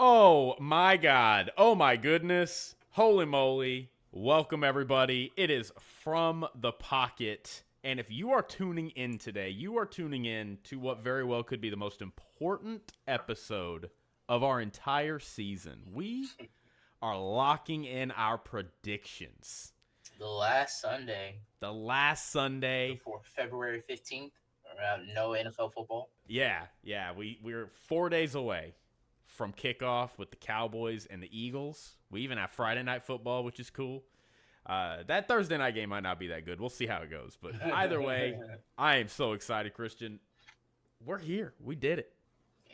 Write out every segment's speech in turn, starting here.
Oh my God. Oh my goodness. Holy moly. Welcome, everybody. It is From the Pocket. And if you are tuning in today, you are tuning in to what very well could be the most important episode of our entire season. We are locking in our predictions. The last Sunday The last Sunday. before February 15th, around no NFL football. We're 4 days away from kickoff with the Cowboys and the Eagles. We even have Friday night football, which is cool. That Thursday night game might not be that good. We'll see how it goes. But either way, I am so excited, Christian. We're here. We did it.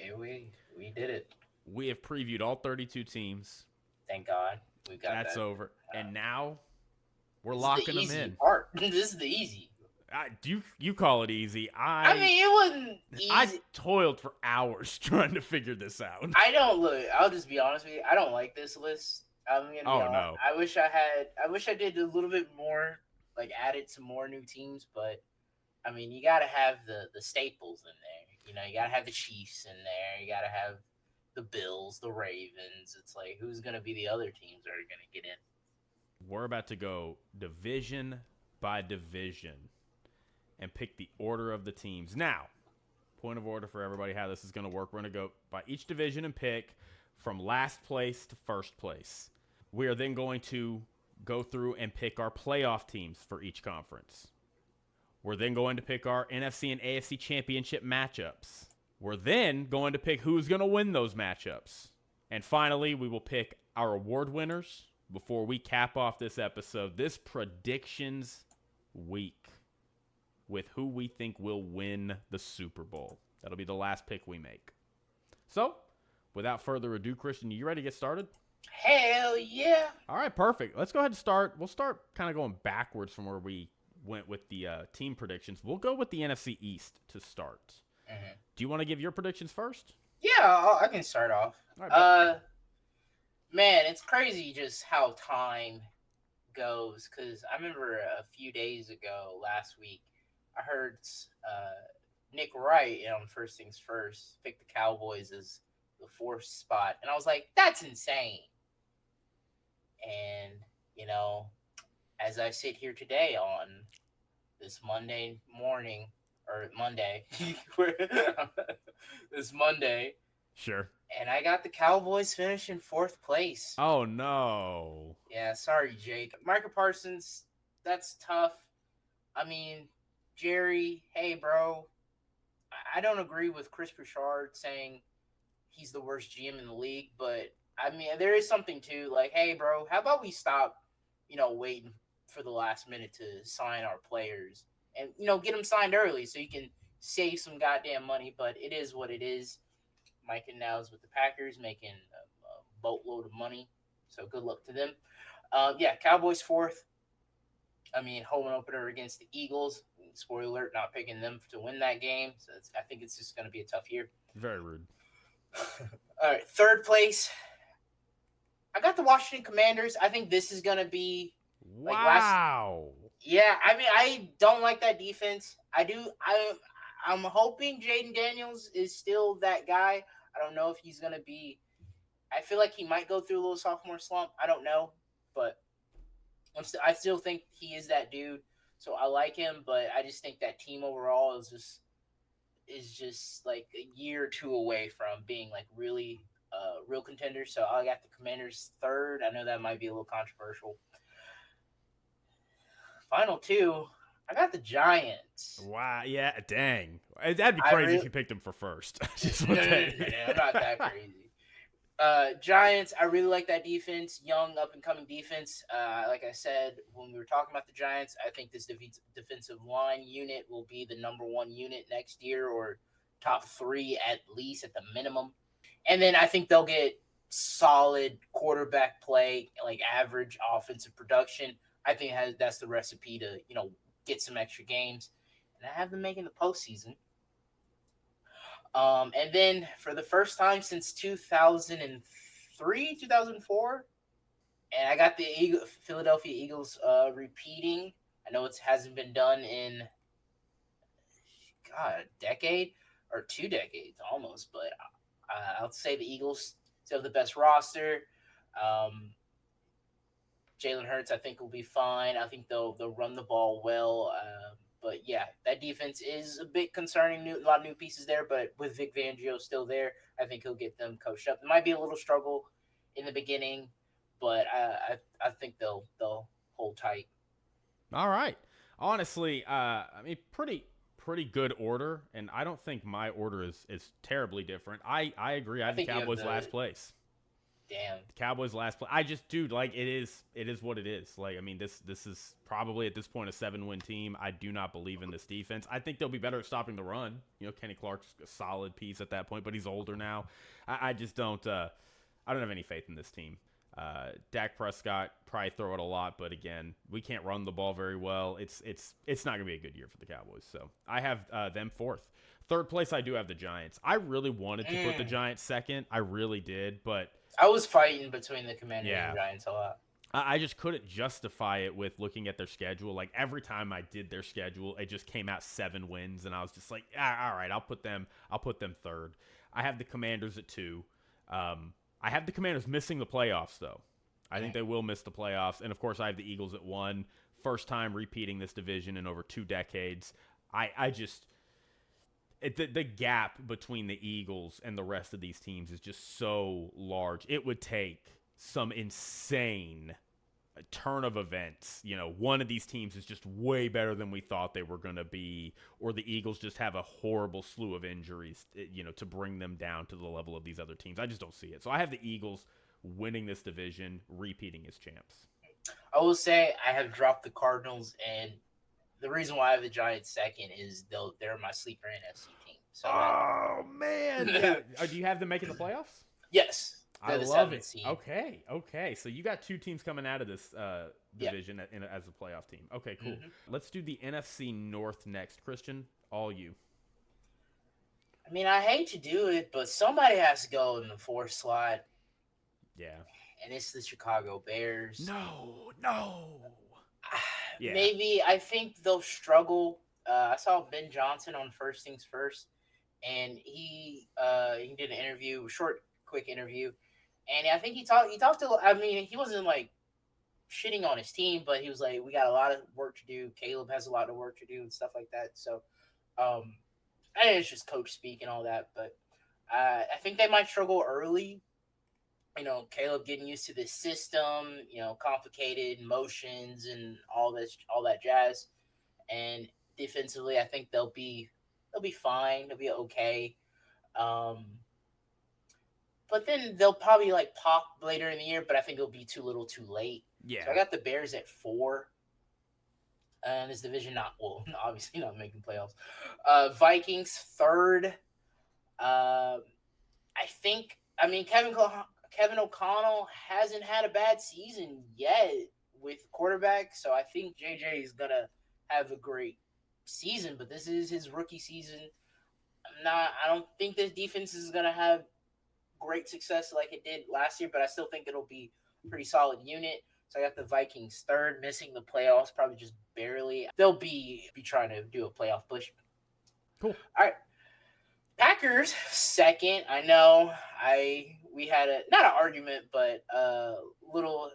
Yeah, we did it. We have previewed all 32 teams. Thank God we got That's that. over. And now we're This is the locking them easy in. part. This is the easy. You call it easy. I mean, it wasn't I easy. toiled for hours trying to figure this out. I don't look. I'll just be honest with you. I don't like this list. I'm gonna be honest. No. I wish I did a little bit more, like added some more new teams. But I mean, you got to have the staples in there. You know, you got to have the Chiefs in there. You got to have the Bills, the Ravens. It's like, who's going to be the other teams that are going to get in? We're about to go division by division and pick the order of the teams. Now, point of order for everybody how this is going to work. We're going to go by each division and pick from last place to first place. We are then going to go through and pick our playoff teams for each conference. We're then going to pick our NFC and AFC championship matchups. We're then going to pick who's going to win those matchups. And finally, we will pick our award winners before we cap off this episode, this predictions week, with who we think will win the Super Bowl. That'll be the last pick we make. So, without further ado, Christian, you ready to get started? Hell yeah. All right, perfect. Let's go ahead and start. We'll start kind of going backwards from where we went with the team predictions. We'll go with the NFC East to start. Mm-hmm. Do you want to give your predictions first? Yeah, I can start off. All right, Man, it's crazy just how time goes. Because I remember a few days ago, last week, I heard Nick Wright on First Things First pick the Cowboys as the fourth spot, and I was like, that's insane. And you know, as I sit here today on this Monday morning or Monday, this Monday, Sure. and I got the Cowboys finishing fourth place. Oh, no. Yeah, sorry, Jake. Micah Parsons, that's tough. I mean, Jerry, hey, bro. I don't agree with Chris Bouchard saying he's the worst GM in the league, but I mean, there is something to like, hey, bro, how about we stop, waiting for the last minute to sign our players and, get them signed early so you can save some goddamn money, but it is what it is. Micah now is with the Packers making a boatload of money, so good luck to them. Cowboys fourth. I mean, home opener against the Eagles. Spoiler alert, not picking them to win that game. So I think it's just going to be a tough year. Very rude. All right, third place. I got the Washington Commanders. I think this is going to be like wow. Yeah, I mean, I don't like that defense. I'm hoping Jaden Daniels is still that guy. I don't know if he's going to be. I feel like he might go through a little sophomore slump. I don't know, but I still think he is that dude. So I like him, but I just think that team overall is just like a year or two away from being like really real contender. So I got the Commanders third. I know that might be a little controversial. Final two, I got the Giants. Wow. Yeah, dang. That'd be crazy if you picked them for first. No, I'm not that crazy. Giants, I really like that defense, young, up-and-coming defense. Like I said, when we were talking about the Giants, I think this defensive line unit will be the number one unit next year, or top three at least, at the minimum. And then I think they'll get solid quarterback play, like average offensive production. I think that's the recipe to, get some extra games. And I have them making the postseason. And then for the first time since 2003, 2004, and I got the Philadelphia Eagles repeating. I know it hasn't been done in, a decade or 2 decades almost, but I'll say the Eagles still have the best roster. Um, Jalen Hurts, I think, will be fine. I think they'll run the ball well. But yeah, that defense is a bit concerning. A lot of new pieces there, but with Vic Fangio still there, I think he'll get them coached up. It might be a little struggle in the beginning, but I think they'll hold tight. All right. Honestly, I mean, pretty good order, and I don't think my order is terribly different. I agree. I I have the think you have Cowboys the last place. damn. The Cowboys last place. I just, dude, like it is what it is. Like, I mean, this is probably at this point a 7-win team. I do not believe in this defense. I think they'll be better at stopping the run. You know, Kenny Clark's a solid piece at that point, but he's older now. I just don't. I don't have any faith in this team. Dak Prescott probably throw it a lot, but again, we can't run the ball very well. It's not gonna be a good year for the Cowboys. So I have them fourth. Third place, I do have the Giants. I really wanted to put the Giants second. I really did, but I was fighting between the Commanders Yeah. and Giants a lot. I just couldn't justify it with looking at their schedule. Like every time I did their schedule, it just came out 7 wins, and I was just like, all right, I'll put them third. I have the Commanders at 2. I have the Commanders missing the playoffs, though. I think they will miss the playoffs. And, of course, I have the Eagles at 1. First time repeating this division in over 2 decades. I just the gap between the Eagles and the rest of these teams is just so large. It would take some insane turn of events. You know, one of these teams is just way better than we thought they were going to be, or the Eagles just have a horrible slew of injuries, you know, to bring them down to the level of these other teams. I just don't see it. So I have the Eagles winning this division, repeating as champs. I will say I have dropped the Cardinals, and the reason why I have the Giants second is they're my sleeper NFC team. So man. Do you have them making the playoffs? Yes. I the love it. seed. Okay. So you got 2 teams coming out of this division as a playoff team. Okay, cool. Mm-hmm. Let's do the NFC North next. Christian, all you. I mean, I hate to do it, but somebody has to go in the 4th slot. Yeah. And it's the Chicago Bears. No. Yeah. Maybe I think they'll struggle. I saw Ben Johnson on First Things First, and he did an interview, quick interview, and I think he talked to. I mean, he wasn't like shitting on his team, but he was like, "We got a lot of work to do. Caleb has a lot of work to do, and stuff like that." So, I think it's just coach speak and all that, but I think they might struggle early. You know, Caleb getting used to this system, you know, complicated motions and all that jazz. And defensively, I think they'll be fine. They'll be okay. But then they'll probably like pop later in the year, but I think it'll be too little, too late. Yeah. So I got the Bears at 4. And this division obviously not making playoffs. Vikings 3rd. I mean, Kevin O'Connell hasn't had a bad season yet with quarterback, so I think JJ is gonna have a great season, but this is his rookie season. I don't think this defense is gonna have great success like it did last year, but I still think it'll be a pretty solid unit. So I got the Vikings 3rd, missing the playoffs, probably just barely. They'll be trying to do a playoff push. Cool. All right. Packers 2nd. I know we had not an argument, but little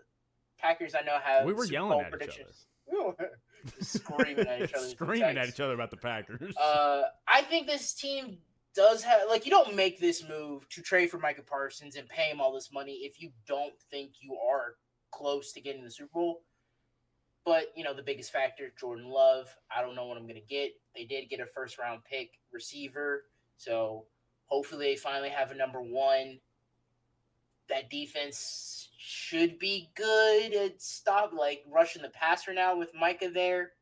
Packers I know have we were Super yelling Bowl at predictions. Screaming at each other. Screaming at each other about the Packers. I think this team does have, like, you don't make this move to trade for Micah Parsons and pay him all this money if you don't think you are close to getting the Super Bowl. But, you know, the biggest factor, Jordan Love. I don't know what I'm going to get. They did get a 1st-round pick receiver. So hopefully they finally have a number 1. That defense should be good at rushing the passer now with Micah there.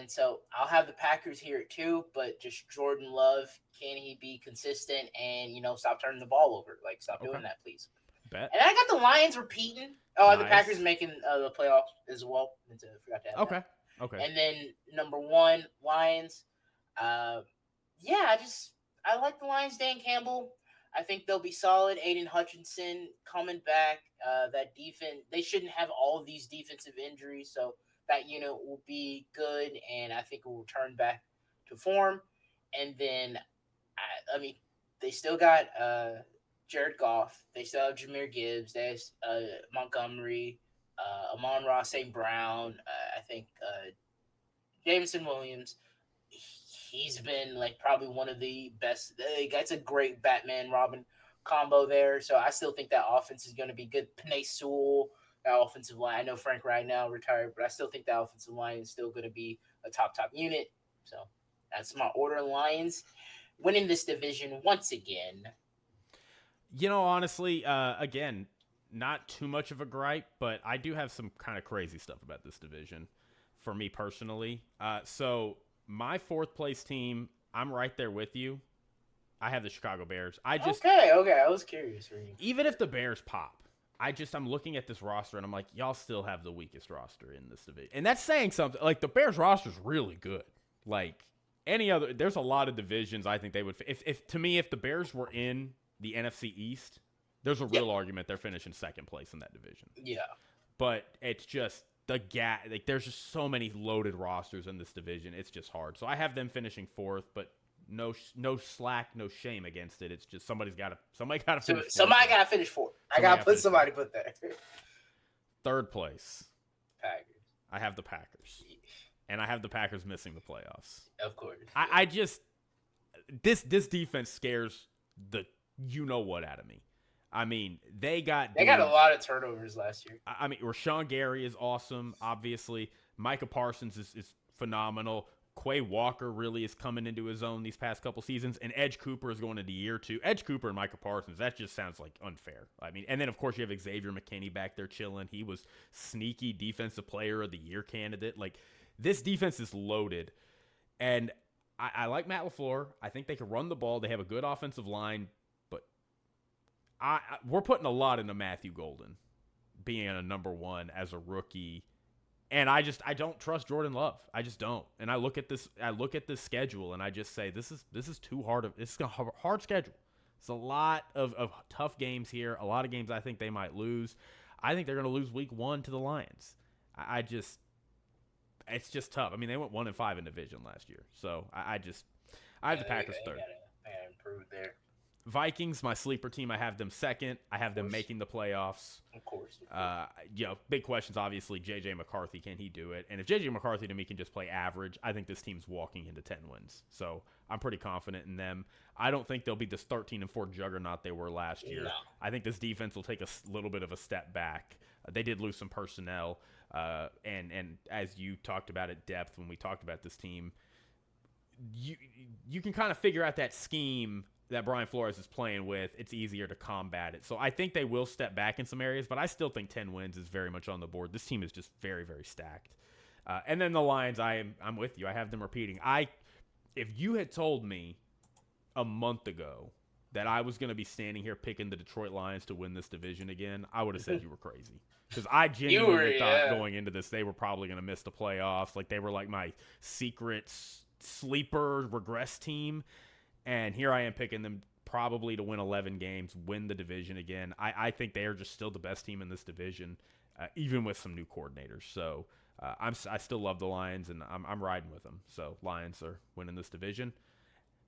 So I'll have the Packers here at 2, but just Jordan Love, can he be consistent and, you know, stop turning the ball over? Like, stop doing that, please. Bet. And I got the Lions repeating. Oh, nice. The Packers making the playoffs as well. I forgot to add that. Okay. And then number 1, Lions. I like the Lions. Dan Campbell. I think they'll be solid. Aiden Hutchinson coming back. That defense, they shouldn't have all of these defensive injuries, so that unit will be good, and I think it will turn back to form. And then, they still got Jared Goff. They still have Jameer Gibbs. There's Montgomery, Amon-Ra St. Brown. I think Jameson Williams. He's been like probably one of the best. That's a great Batman Robin combo there. So I still think that offense is going to be good. Panay Sewell, that offensive line. I know Frank right now retired, but I still think that offensive line is still going to be a top unit. So that's my order. Lions winning this division once again. Honestly, again, not too much of a gripe, but I do have some kind of crazy stuff about this division for me personally. So my fourth place team, I'm right there with you. I have the Chicago Bears. Okay. I was curious for you. Even if the Bears pop, I'm looking at this roster and I'm like, y'all still have the weakest roster in this division, and that's saying something. Like the Bears roster is really good. Like any other, there's a lot of divisions I think they would. If to me, if the Bears were in the NFC East, there's a real argument they're finishing second place in that division. Yeah. But it's just the gap. Like there's just so many loaded rosters in this division. It's just hard. So I have them finishing fourth, but no slack, no shame against it. It's just somebody got to finish. Somebody got to finish fourth. I got to put somebody put there. Third place. Packers. I have the Packers. And I have the Packers missing the playoffs. Of course. I just this defense scares the what out of me. I mean, they got a lot of turnovers last year. I mean, Rashawn Gary is awesome, obviously. Micah Parsons is phenomenal. Quay Walker really is coming into his own these past couple seasons, and Edge Cooper is going into year 2. Edge Cooper and Micah Parsons, that just sounds like unfair. I mean, and then, of course, you have Xavier McKinney back there chilling. He was sneaky defensive player of the year candidate. Like, this defense is loaded, and I like Matt LaFleur. I think they can run the ball. They have a good offensive line, but we're putting a lot into Matthew Golden being a number one as a rookie. And I don't trust Jordan Love. I just don't. And I look at this schedule and I just say this is too hard. It's a hard schedule. It's a lot of tough games here. A lot of games I think they might lose. I think they're going to lose week 1 to the Lions. It's just tough. I mean, they went 1-5 in division last year. So I have the Packers third. I gotta improve there. Vikings, my sleeper team, I have them second. I have them making the playoffs. Of course. Big questions, obviously. J.J. McCarthy, can he do it? And if J.J. McCarthy, to me, can just play average, I think this team's walking into 10 wins. So I'm pretty confident in them. I don't think they'll be this 13-4 juggernaut they were last year. No. I think this defense will take a little bit of a step back. They did lose some personnel. And as you talked about at depth when we talked about this team, you can kind of figure out that scheme that Brian Flores is playing with. It's easier to combat it. So I think they will step back in some areas, but I still think 10 wins is very much on the board. This team is just very, very stacked. And then the Lions, I'm with you. I have them repeating. If you had told me a month ago that I was going to be standing here picking the Detroit Lions to win this division again, I would have said you were crazy. Because I genuinely thought going into this they were probably going to miss the playoffs. Like they were like my secret sleeper regress team. And here I am picking them probably to win 11 games, win the division again. I think they are just still the best team in this division, even with some new coordinators. So I still love the Lions, and I'm riding with them. So Lions are winning this division.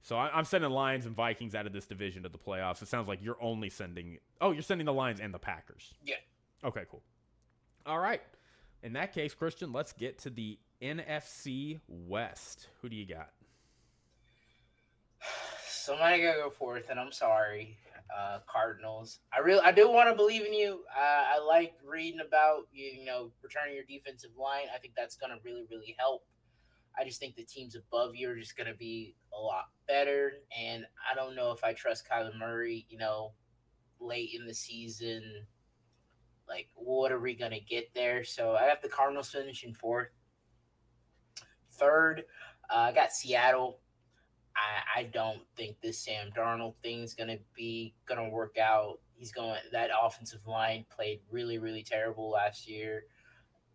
So I'm sending Lions and Vikings out of this division to the playoffs. It sounds like you're only sending – you're sending the Lions and the Packers. Yeah. Okay, cool. All right. In that case, Christian, let's get to the NFC West. Who do you got? Somebody gotta go fourth, and I'm sorry, Cardinals. I do want to believe in you. I like reading about returning your defensive line. I think that's gonna really, really help. I just think the teams above you are just gonna be a lot better, and I don't know if I trust Kyler Murray. Late in the season, like what are we gonna get there? So I have the Cardinals finishing fourth. Third, I got Seattle. I don't think this Sam Darnold thing's gonna work out. That offensive line played really, really terrible last year,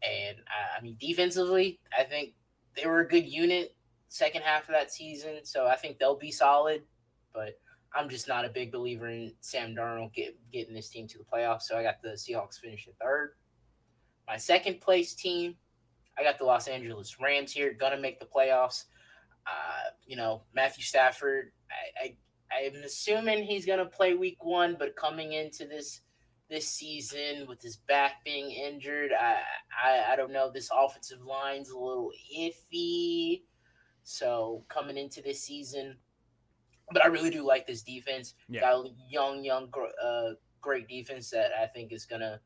and I mean defensively, I think they were a good unit second half of that season, so I think they'll be solid. But I'm just not a big believer in Sam Darnold getting this team to the playoffs. So I got the Seahawks finishing third. My second place team, I got the Los Angeles Rams here, gonna make the playoffs. Matthew Stafford, I'm assuming he's gonna play week 1, but coming into this season with his back being injured, I don't know. This offensive line's a little iffy. So coming into this season, but I really do like this defense. Yeah. Got a great defense that I think is gonna,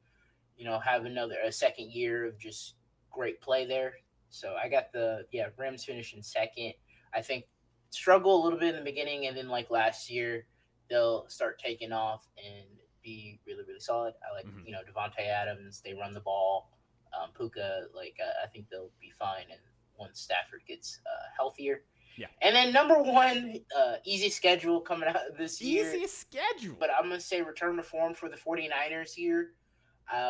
have a second year of just great play there. So I got the Rams finishing second. I think struggle a little bit in the beginning, and then like last year, they'll start taking off and be really really solid. I like Hmm. Devontae Adams. They run the ball. Puka, I think they'll be fine, and once Stafford gets healthier. Yeah. And then number one, easy schedule coming out this year. Easiest schedule. But I'm going to say return to form for the 49ers here.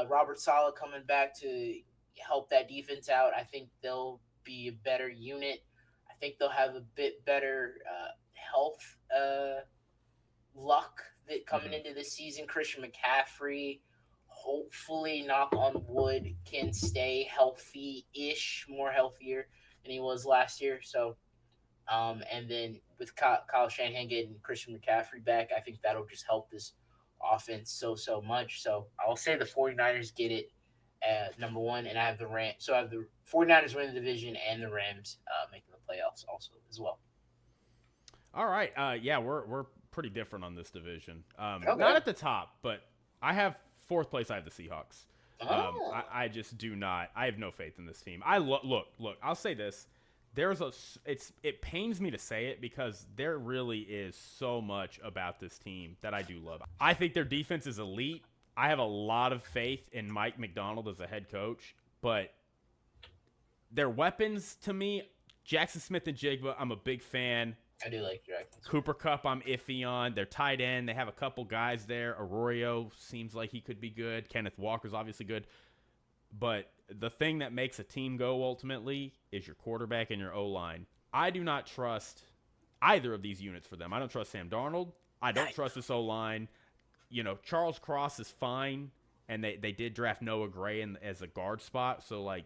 Robert Saleh coming back to help that defense out. I think they'll be a better unit. I think they'll have a bit better health luck that coming into this season. Christian McCaffrey, hopefully, knock on wood, can stay healthy-ish, more healthier than he was last year. So and then with Kyle Shanahan getting Christian McCaffrey back, I think that'll just help this offense so much. So I'll say the 49ers get it at number one, and I have the Rams. So I have the 49ers winning the division and the Rams making the playoffs also as well. All right. Yeah, we're pretty different on this division. Okay. Not at the top, but I have fourth place. I have the Seahawks. Oh. I just do not. I have no faith in this team. Look. I'll say this. It pains me to say it because there really is so much about this team that I do love. I think their defense is elite. I have a lot of faith in Mike McDonald as a head coach, but their weapons to me, Jackson Smith and Jigba, I'm a big fan. I do like Jackson. Cooper Kupp, I'm iffy on. Their tight end, they have a couple guys there. Arroyo seems like he could be good. Kenneth Walker's obviously good. But the thing that makes a team go ultimately is your quarterback and your O-line. I do not trust either of these units for them. I don't trust Sam Darnold. I don't trust this O-line. Charles Cross is fine, and they did draft Noah Gray as a guard spot. So, I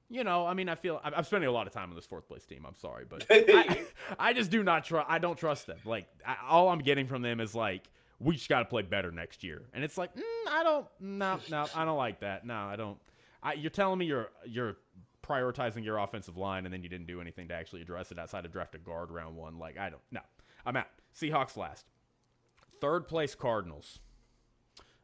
feel I'm spending a lot of time on this fourth place team. I'm sorry, but I just do not trust. I don't trust them. All I'm getting from them is we just got to play better next year. And it's I don't like that. No, I don't. You're telling me you're prioritizing your offensive line and then you didn't do anything to actually address it outside of draft a guard round one. No, I'm out. Seahawks last. Third place Cardinals.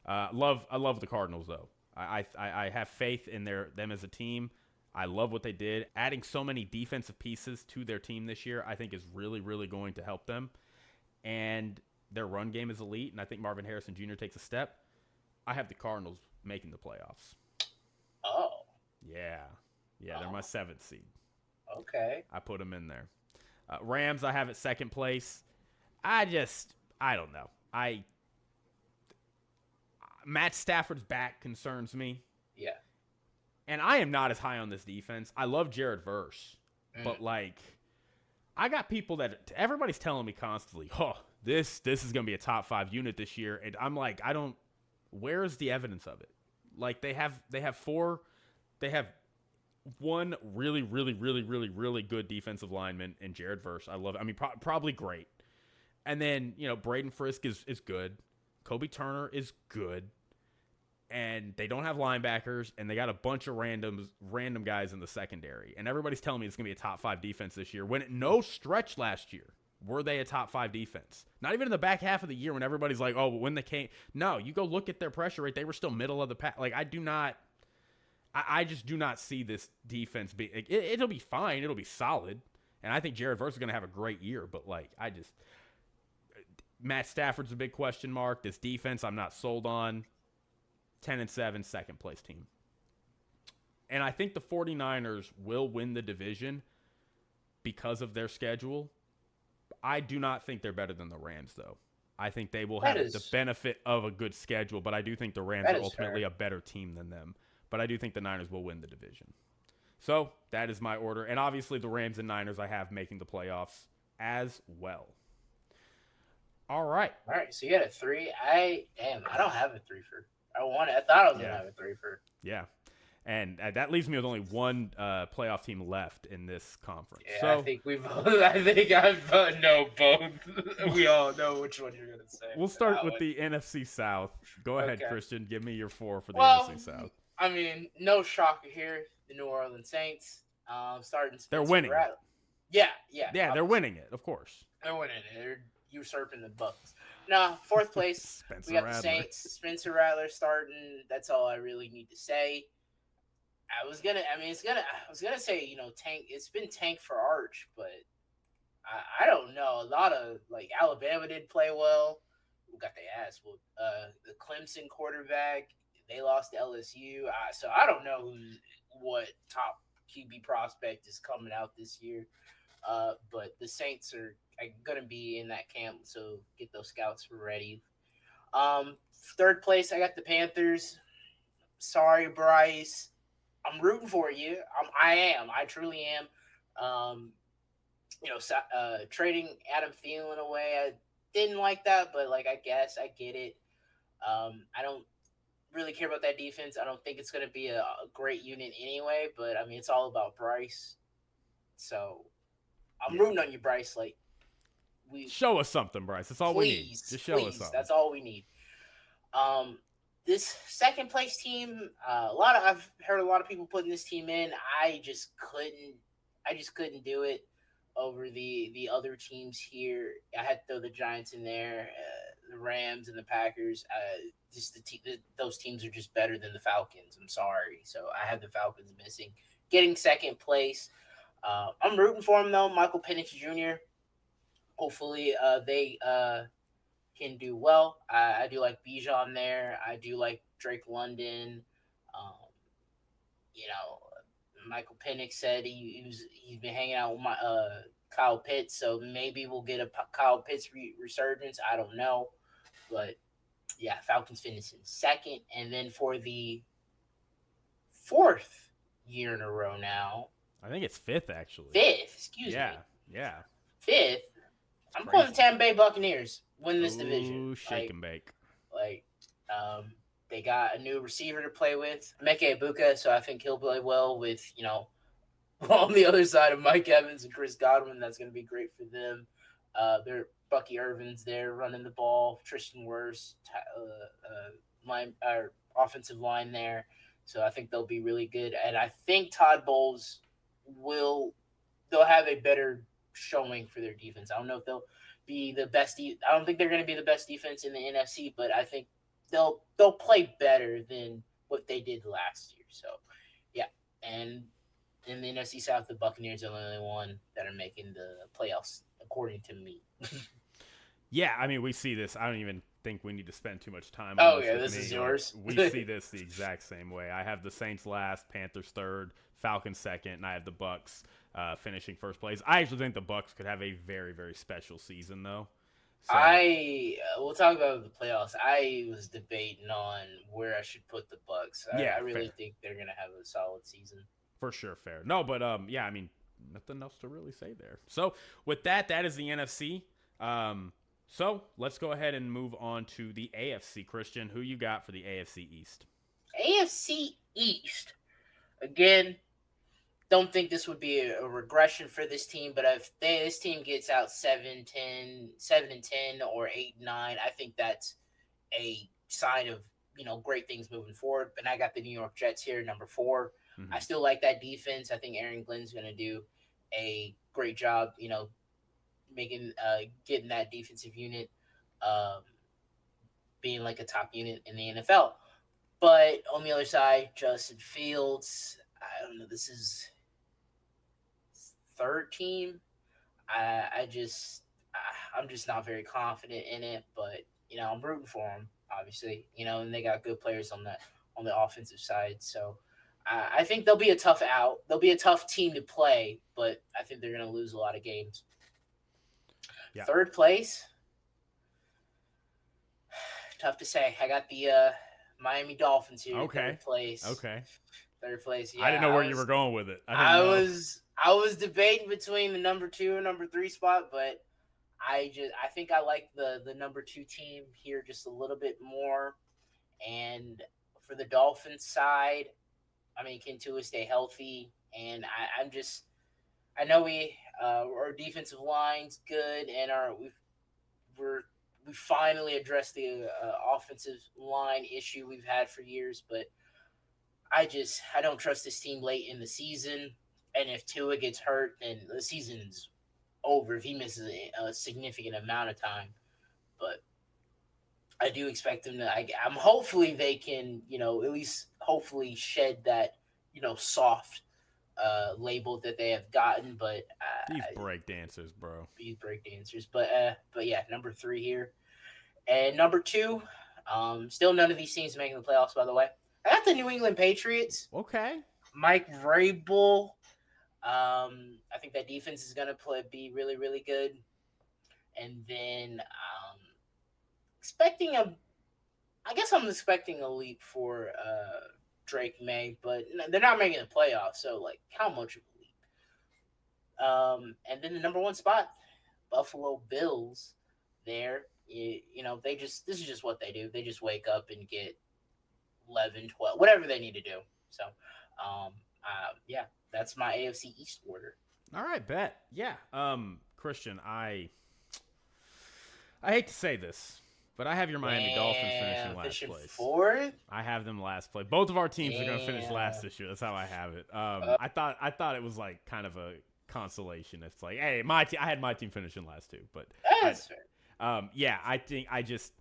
I love the Cardinals though. I have faith in them as a team. I love what they did. Adding so many defensive pieces to their team this year, I think is really, really going to help them. And their run game is elite, and I think Marvin Harrison Jr. takes a step. I have the Cardinals making the playoffs. Oh. Yeah, they're my 7th seed. Okay. I put them in there. Rams, I have at second place. I don't know. Matt Stafford's back concerns me. Yeah. And I am not as high on this defense. I love Jared Verse, but I got people that everybody's telling me constantly, this is going to be a top 5 unit this year. And I'm like, where's the evidence of it? They have one really, really, really, really, really good defensive lineman in Jared Verse. I love it. I mean, probably great. And then, Braden Frisk is good. Kobe Turner is good. And they don't have linebackers, and they got a bunch of random guys in the secondary. And everybody's telling me it's going to be a top 5 defense this year. When no stretch last year, were they a top 5 defense? Not even in the back half of the year when everybody's like, oh, when they came. No, you go look at their pressure rate. They were still middle of the pack. I just do not see this defense be. It'll be fine. It'll be solid. And I think Jared Verse is going to have a great year. But, Matt Stafford's a big question mark. This defense I'm not sold on. 10-7, second place team. And I think the 49ers will win the division because of their schedule. I do not think they're better than the Rams, though. I think they will have the benefit of a good schedule, but I do think the Rams are ultimately a better team than them. But I do think the Niners will win the division. So that is my order. And obviously the Rams and Niners I have making the playoffs as well. All right. So you had a 3. I don't have a 3 for. I thought I was gonna have a 3 for. Yeah. And that leaves me with only one playoff team left in this conference. Yeah, So I think we both. I think I know both. We all know which one you're gonna say. we'll start That with one. the NFC South. Go ahead, Okay. Christian. Give me your 4 for the Well, NFC South. I mean, no shocker here. The New Orleans Saints. Starting They're Spencer winning Rattler. Yeah. Yeah, they're Obviously. winning it, of course. They're winning it. They're usurping the Bucks. Now, fourth place, we Spencer got the Rattler. Saints. Spencer Rattler starting. That's all I really need to say. I was gonna say, tank. It's been tank for Arch, but I don't know. A lot of Alabama did play well. Who got their ass whooped? The Clemson quarterback. They lost to LSU. So I don't know what top QB prospect is coming out this year. But the Saints are gonna be in that camp, so get those scouts ready. Third place, I got the Panthers. Sorry, Bryce. I'm rooting for you. I truly am. Trading Adam Thielen away, I didn't like that, but I guess I get it. I don't really care about that defense. I don't think it's going to be a great unit anyway. But I mean, it's all about Bryce. So I'm rooting on you, Bryce. Show us something, Bryce. That's all we need. Just show us something. That's all we need. This second place team, I've heard a lot of people putting this team in. I just couldn't do it over the other teams here. I had to throw the Giants in there, the Rams and the Packers. Those teams are just better than the Falcons. I'm sorry, so I have the Falcons missing, getting second place. I'm rooting for them though, Michael Penix Jr. Hopefully, they can do well. I do like Bijan there. I do like Drake London. Um, Michael Penix said he's been hanging out with Kyle Pitts, so maybe we'll get a Kyle Pitts resurgence. I don't know, but yeah, Falcons finishing second, and then for the fourth year in a row now. I think it's fifth actually. Excuse me. Yeah. Fifth. I'm calling the Tampa Bay Buccaneers win this division. Ooh, shake and bake. They got a new receiver to play with, Emeka Egbuka, so I think he'll play well with, on the other side of Mike Evans and Chris Godwin. That's going to be great for them. They're Bucky Irvin's there running the ball, Tristan Wirfs, offensive line there. So I think they'll be really good. And I think Todd Bowles they'll have a better showing for their defense. I don't know if they'll be the best. I don't think they're going to be the best defense in the NFC, but I think they'll play better than what they did last year. So, yeah. And in the NFC South, the Buccaneers are the only one that are making the playoffs, according to me. Yeah, I mean, we see this. I don't even think we need to spend too much time on this. This is yours. We see this the exact same way. I have the Saints last, Panthers third, Falcons second, and I have the Bucs finishing first place. I actually think the Bucs could have a very, very special season, though. So, we'll talk about the playoffs. I was debating on where I should put the Bucs. I really think they're gonna have a solid season. For sure, fair. No, but I mean, nothing else to really say there. So with that is the NFC. So let's go ahead and move on to the AFC. Christian, who you got for the AFC East? AFC East. Again, don't think this would be a regression for this team, but if this team gets out 7-10 or 8-9, I think that's a sign of great things moving forward. But I got the New York Jets here, number 4. Mm-hmm. I still like that defense. I think Aaron Glenn's going to do a great job, getting that defensive unit being like a top unit in the NFL. But on the other side, Justin Fields, I don't know, this is third team. I'm just not very confident in it, but I'm rooting for them, obviously, and they got good players on the offensive side. So I think they'll be a tough out. They'll be a tough team to play, but I think they're going to lose a lot of games. Yeah. Third place, tough to say. I got the Miami Dolphins here. Okay. Third place. Okay. Third place. Yeah, I didn't know where you were going with it. I was debating between the number 2 and number 3 spot, but I think I like the number 2 team here just a little bit more. And for the Dolphins side, I mean, can Tua stay healthy? And I know our defensive line's good, and we're we finally addressed the offensive line issue we've had for years, but I don't trust this team late in the season. And if Tua gets hurt, then the season's over if he misses a significant amount of time. But I do expect them to. I'm hopefully they can, at least hopefully shed that, soft label that they have gotten. But These break dancers, bro. these break dancers. But yeah, number 3 here, and number 2. Still none of these teams making the playoffs. By the way, I got the New England Patriots. Okay. Mike Vrabel. I think that defense is gonna be really really good, and then expecting a I guess I'm expecting a leap for Drake May, but they're not making the playoffs, so like how much of a leap? And then the number 1 spot, Buffalo Bills. There, they just this is just what they do. They just wake up and get 11, 12, whatever they need to do. So, yeah, that's my AFC East order. All right, bet. Yeah. Christian, I hate to say this, but I have your Miami Dolphins finishing last place. 4th? I have them last place. Both of our teams are going to finish Damn. last this year. That's how I have it. I thought it was like kind of a consolation. It's like, hey, I had my team finishing last too, but That's fair. yeah, I think I just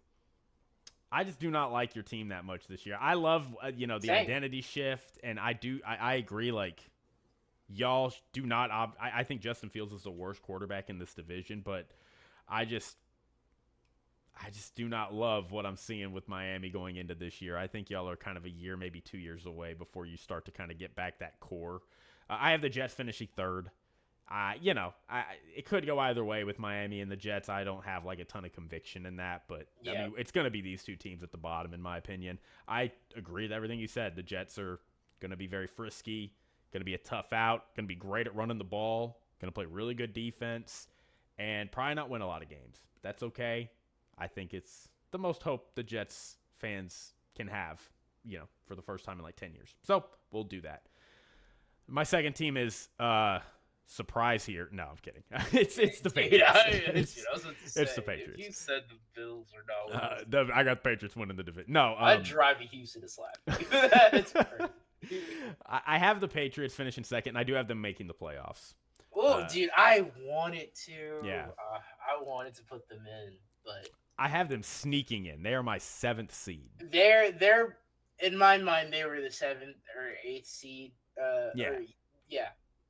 do not like your team that much this year. I love the Same. identity shift, and I agree. Like y'all do not. I think Justin Fields is the worst quarterback in this division, but I just do not love what I'm seeing with Miami going into this year. I think y'all are kind of a year, maybe 2 years away before you start to kind of get back that core. I have the Jets finishing 3rd. It could go either way with Miami and the Jets. I don't have like a ton of conviction in that, but Yeah. I mean, it's going to be these two teams at the bottom, in my opinion. I agree with everything you said. The Jets are going to be very frisky, going to be a tough out, going to be great at running the ball, going to play really good defense, and probably not win a lot of games. But that's okay. I think it's the most hope the Jets fans can have, for the first time in like 10 years. So we'll do that. My second team is surprise here. No, I'm kidding. It's the Patriots. It's the Patriots. If you said the Bills are not I got the Patriots winning the division. No, I'd drive to Houston to slap you. That's crazy. I have the Patriots finishing second, and I do have them making the playoffs. Oh, dude, I wanted to. Yeah. I wanted to put them in, but I have them sneaking in. They are my 7th seed. they're in my mind they were the 7th or 8th seed.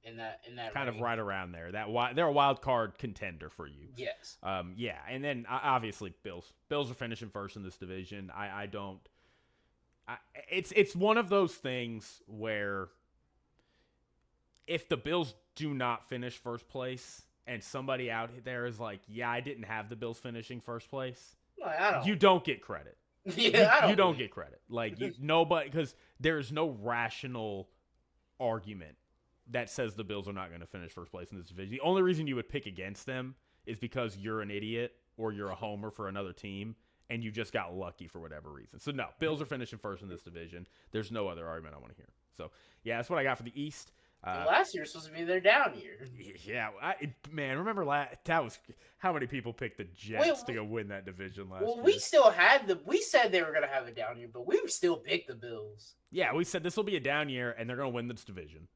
In that kind range. of right around there. They're a wild card contender for you. Yes. Yeah, and then obviously Bills. Bills are finishing first in this division. It's one of those things where if the Bills do not finish first place and somebody out there is like, yeah, I didn't have the Bills finishing first place, you don't get credit. Yeah, you don't get credit. Like nobody, because there's no rational argument that says the Bills are not going to finish first place in this division. The only reason you would pick against them is because you're an idiot or you're a homer for another team and you just got lucky for whatever reason. So no, Bills are finishing first in this division. There's no other argument I want to hear. So yeah, that's what I got for the East. Last year was supposed to be their down year. Yeah, man, remember that was how many people picked the Jets to go win that division last year? Well, we still had we said they were going to have a down year, but we still picked the Bills. Yeah, we said this will be a down year and they're going to win this division.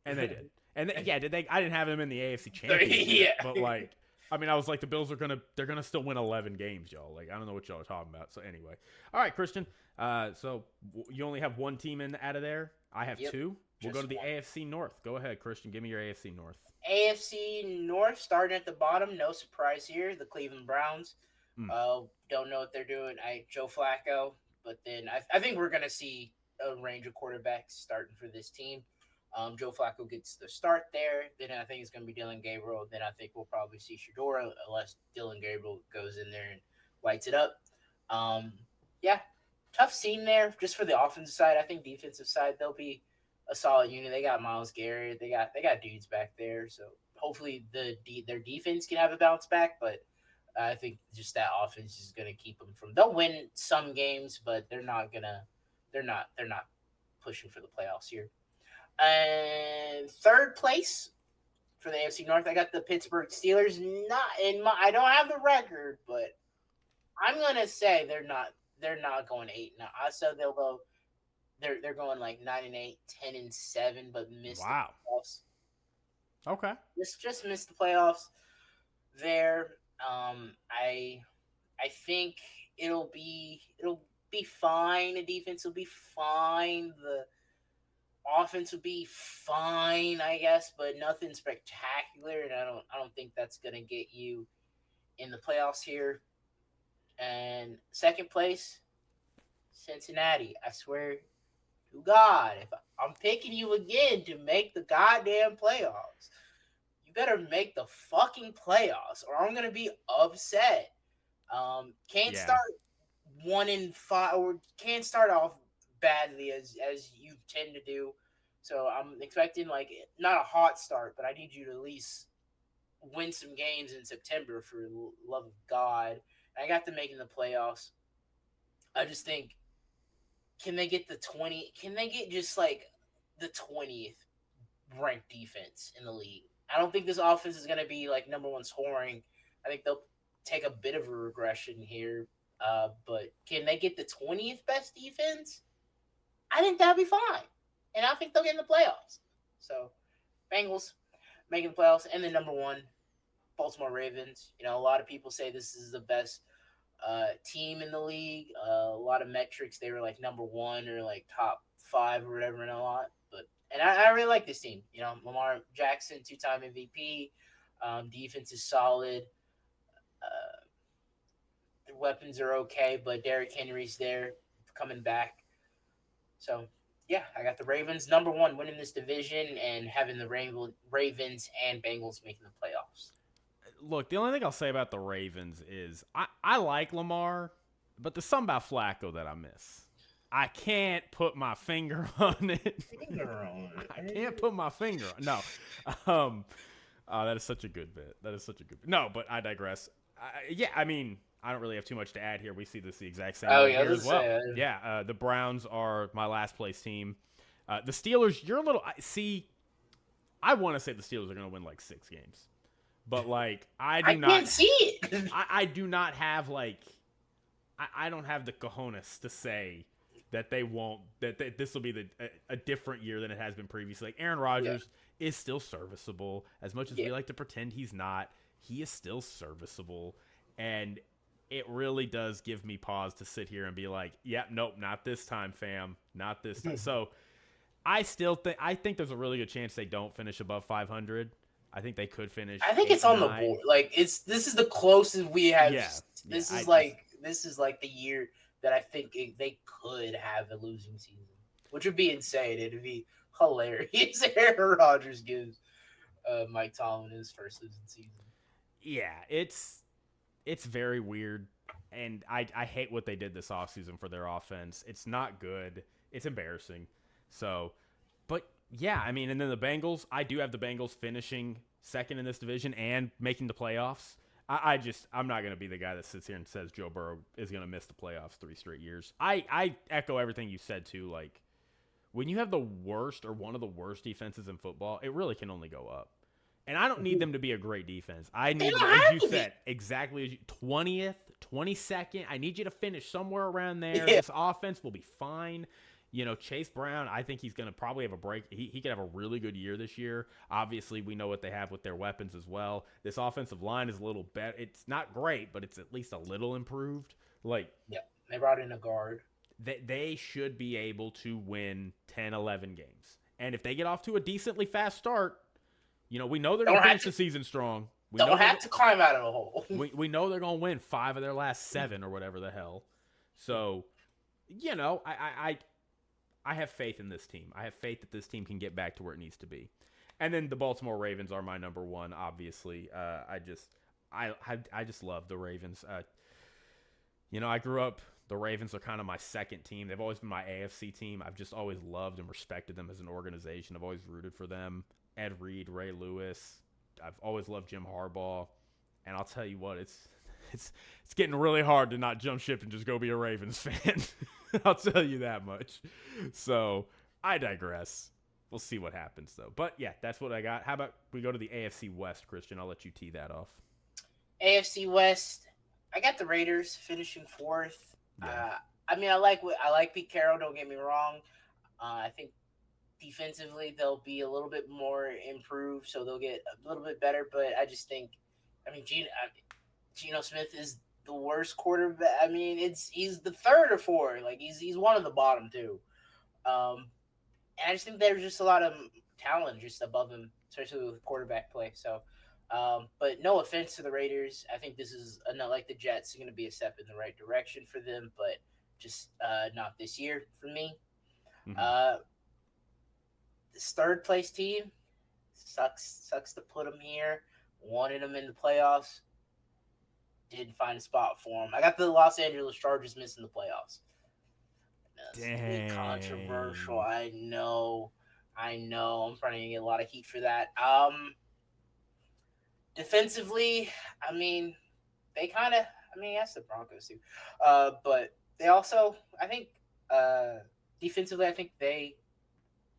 And they did. And did they? I didn't have them in the AFC Championship. Yeah. But like, I mean, I was like, the Bills they're gonna still win 11 games, y'all. Like, I don't know what y'all are talking about. So anyway, all right, Christian. So you only have one team out of there. I have 2. We'll go to the AFC North. Go ahead, Christian. Give me your AFC North. AFC North, starting at the bottom. No surprise here. The Cleveland Browns. Don't know what they're doing. Joe Flacco. But then I think we're gonna see a range of quarterbacks starting for this team. Joe Flacco gets the start there. Then I think it's going to be Dylan Gabriel. Then I think we'll probably see Shador unless Dylan Gabriel goes in there and lights it up. Yeah, tough scene there just for the offensive side. I think defensive side, they'll be a solid unit. They got Myles Garrett. They got dudes back there. So hopefully their defense can have a bounce back. But I think just that offense is going to keep them from. They'll win some games, but they're not pushing for the playoffs here. And third place for the AFC North, I got the Pittsburgh Steelers. I don't have the record, but I'm gonna say they're not going 8-9. I said they'll go. They're going like 9-8, 10-7, but miss the Wow. playoffs. Okay. Just missed the playoffs there. I think it'll be fine. The defense will be fine. The offense will be fine, I guess, but nothing spectacular. And I don't think that's gonna get you in the playoffs here. And second place, Cincinnati. I swear to God, if I'm picking you again to make the goddamn playoffs, you better make the fucking playoffs, or I'm gonna be upset. Can't Yeah. start 1-5, or can't start off badly as you tend to do. So I'm expecting like not a hot start, but I need you to at least win some games in September for the love of God. I got them making the playoffs. I just think, can they get the 20? Can they get just like the 20th ranked defense in the league? I don't think this offense is going to be like number one scoring. I think they'll take a bit of a regression here. But can they get the 20th best defense? I think that'd be fine. And I think they'll get in the playoffs. So, Bengals making the playoffs. And then number one, Baltimore Ravens. A lot of people say this is the best team in the league. A lot of metrics, they were like number one or like top five or whatever in a lot. And I really like this team. Lamar Jackson, 2-time MVP. Defense is solid. Their weapons are okay, but Derrick Henry's there coming back. So, yeah, I got the Ravens number one winning this division and having the Ravens and Bengals making the playoffs. Look, the only thing I'll say about the Ravens is I like Lamar, but there's something about Flacco that I miss. I can't put my finger on it. I can't put my finger on it. No. That is such a good bit. No, but I digress. I mean, I don't really have too much to add here. We see this the exact same way here as well. Yeah, the Browns are my last place team. The Steelers, you're a little... See, I want to say the Steelers are going to win like 6 games. But, like, I can't see it. I do not have, like... I don't have the cojones to say that they won't... That this will be a different year than it has been previously. Like, Aaron Rodgers is still serviceable. As much as we like to pretend he's not, he is still serviceable. And it really does give me pause to sit here and be like, nope, not this time, fam. Not this time. So, I think there's a really good chance they don't finish above 500. I think they could finish. I think it's on the board. Like this is the closest we have. Yeah. This is like the year that I think they could have a losing season, which would be insane. It'd be hilarious. Aaron Rodgers gives Mike Tomlin his first losing season. Yeah, it's very weird, and I hate what they did this offseason for their offense. It's not good. It's embarrassing. So, but yeah, I mean, and then the Bengals, I do have the Bengals finishing second in this division and making the playoffs. I'm not going to be the guy that sits here and says Joe Burrow is going to miss the playoffs 3 straight years. I echo everything you said too. Like, when you have the worst or one of the worst defenses in football, it really can only go up. And I don't need them to be a great defense. I need them, as you said, exactly as 20th, 22nd. I need you to finish somewhere around there. Yeah. This offense will be fine. Chase Brown, I think he's going to probably have a break. He could have a really good year this year. Obviously, we know what they have with their weapons as well. This offensive line is a little better. It's not great, but it's at least a little improved. They brought in a guard. They should be able to win 10, 11 games. And if they get off to a decently fast start, we know they're going to finish the season strong. We don't have to climb out of a hole. We know they're going to win 5 of their last 7 or whatever the hell. So, I have faith in this team. I have faith that this team can get back to where it needs to be. And then the Baltimore Ravens are my number one, obviously. I just love the Ravens. I grew up, the Ravens are kind of my second team. They've always been my AFC team. I've just always loved and respected them as an organization. I've always rooted for them. Ed Reed, Ray Lewis. I've always loved Jim Harbaugh. And I'll tell you what, it's getting really hard to not jump ship and just go be a Ravens fan. I'll tell you that much. So, I digress. We'll see what happens, though. But, yeah, that's what I got. How about we go to the AFC West, Christian? I'll let you tee that off. AFC West, I got the Raiders finishing fourth. Yeah. I mean, I like Pete Carroll. Don't get me wrong. I think defensively they'll be a little bit more improved, so they'll get a little bit better. But I just think, I mean, Geno Smith is the worst quarterback. I mean, he's the third or fourth. Like he's one of the bottom two. And I just think there's just a lot of talent just above him, especially with quarterback play. So, but no offense to the Raiders, I think this is not like the Jets, going to be a step in the right direction for them, but just not this year for me. Mm-hmm. This third place team sucks to put them here. Wanted them in the playoffs, didn't find a spot for them. I got the Los Angeles Chargers missing the playoffs. That's really controversial. Dang. I know. I'm probably gonna get a lot of heat for that. Defensively, I mean, they kind of. I mean, yes, the Broncos too. But they also, I think, defensively, I think they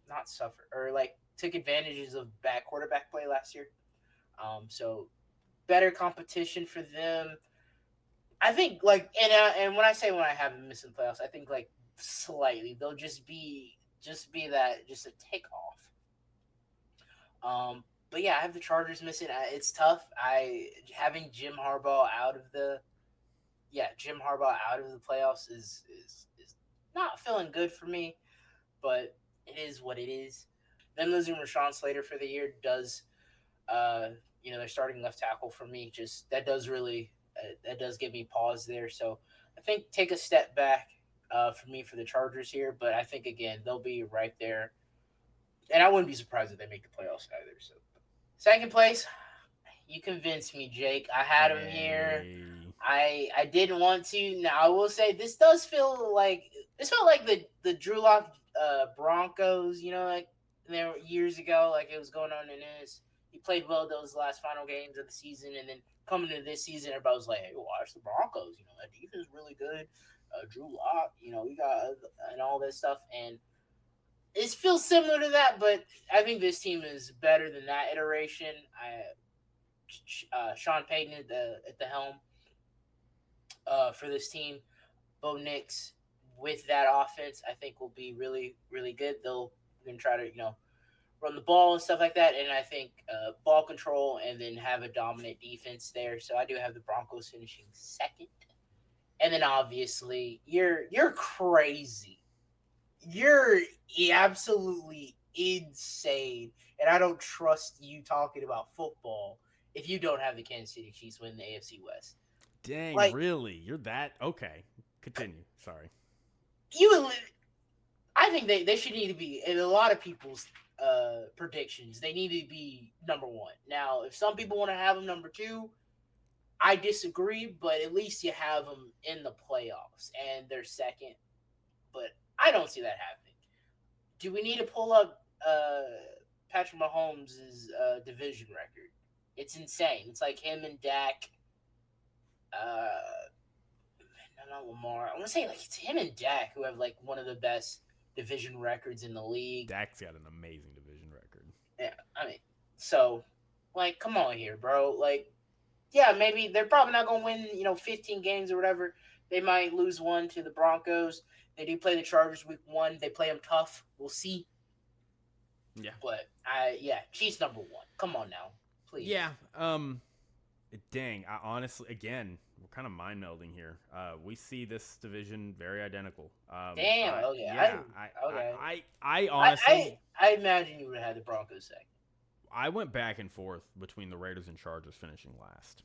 not suffer or like took advantages of bad quarterback play last year. So better competition for them. I think like and when I say when I have them missing playoffs, I think like slightly they'll just be that just a takeoff. But yeah, I have the Chargers missing. It's tough. I having Jim Harbaugh out of the playoffs is not feeling good for me, but it is what it is. Them losing Rashawn Slater for the year does, they're starting left tackle for me. Just that does really that does give me pause there. So I think take a step back for me for the Chargers here, but I think again they'll be right there, and I wouldn't be surprised if they make the playoffs either. So second place, you convinced me, Jake. I had him here. I didn't want to. Now I will say this felt like the Drew Lock Broncos. You know, like there were years ago, like it was going on in this. He played well those last final games of the season, and then coming into this season, everybody was like, "Hey, watch the Broncos. You know, that defense is really good. Drew Lock, we got and all this stuff." And it feels similar to that, but I think this team is better than that iteration. Sean Payton at the helm for this team. Bo Nix with that offense, I think will be really, really good. They'll gonna try to run the ball and stuff like that, and I think ball control and then have a dominant defense there. So I do have the Broncos finishing second, and then obviously you're crazy. You're absolutely insane, and I don't trust you talking about football if you don't have the Kansas City Chiefs win the AFC West. Dang, Like, really? You're that? Okay. Continue. Sorry. I think they should need to be in a lot of people's predictions. They need to be number one. Now, if some people want to have them number two, I disagree, but at least you have them in the playoffs and they're second. But I don't see that happening. Do we need to pull up Patrick Mahomes' division record? It's insane. It's like him and Dak. Not Lamar. I want to say like it's him and Dak who have like one of the best division records in the league. Dak's got an amazing division record. Yeah, I mean, so like, come on here, bro. Like, yeah, maybe they're probably not gonna win, 15 games or whatever. They might lose one to the Broncos. They do play the Chargers week 1. They play them tough. We'll see. Yeah. But Chiefs number 1. Come on now, please. Yeah. Dang. I honestly, again, we're kind of mind melding here. We see this division very identical. Damn. Okay. Yeah. Okay. I honestly, I imagine you would have had the Broncos second. I went back and forth between the Raiders and Chargers finishing last.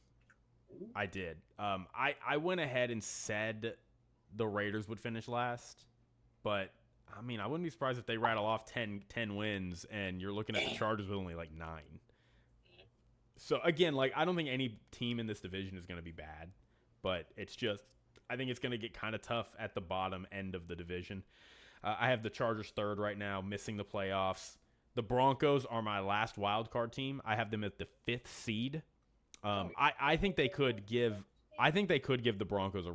Ooh. I did. I went ahead and said the Raiders would finish last, but I mean, I wouldn't be surprised if they rattle off 10 wins and you're looking at the Chargers with only like 9. So again, like I don't think any team in this division is going to be bad, but it's just I think it's going to get kind of tough at the bottom end of the division. I have the Chargers third right now, missing the playoffs. The Broncos are my last wild card team. I have them at the 5th seed. I think they could give the Broncos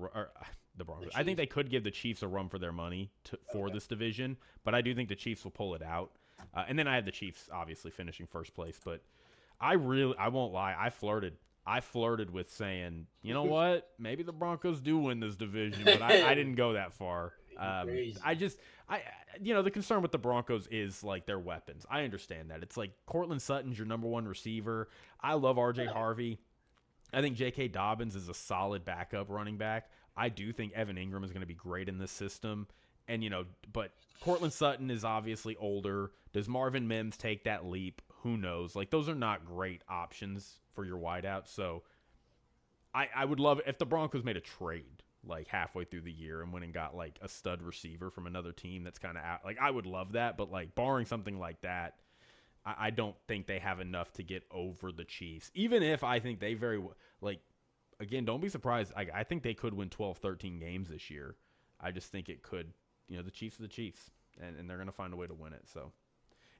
The Broncos. The I think Chiefs. they could give the Chiefs a run for their money for this division, but I do think the Chiefs will pull it out. And then I have the Chiefs obviously finishing first place, but I won't lie, I flirted with saying, you know what, maybe the Broncos do win this division, but I didn't go that far. Crazy. The concern with the Broncos is like their weapons. I understand that. It's like Cortland Sutton's your number one receiver. I love RJ Harvey. I think J.K. Dobbins is a solid backup running back. I do think Evan Ingram is going to be great in this system. And, but Cortland Sutton is obviously older. Does Marvin Mims take that leap? Who knows? Like, those are not great options for your wideout. So I would love it if the Broncos made a trade like halfway through the year and went and got like a stud receiver from another team that's kind of out. Like, I would love that. But like barring something like that, I don't think they have enough to get over the Chiefs. Even if I think they again, don't be surprised. I think they could win 12, 13 games this year. I just think it could. The Chiefs are the Chiefs, and they're going to find a way to win it. So,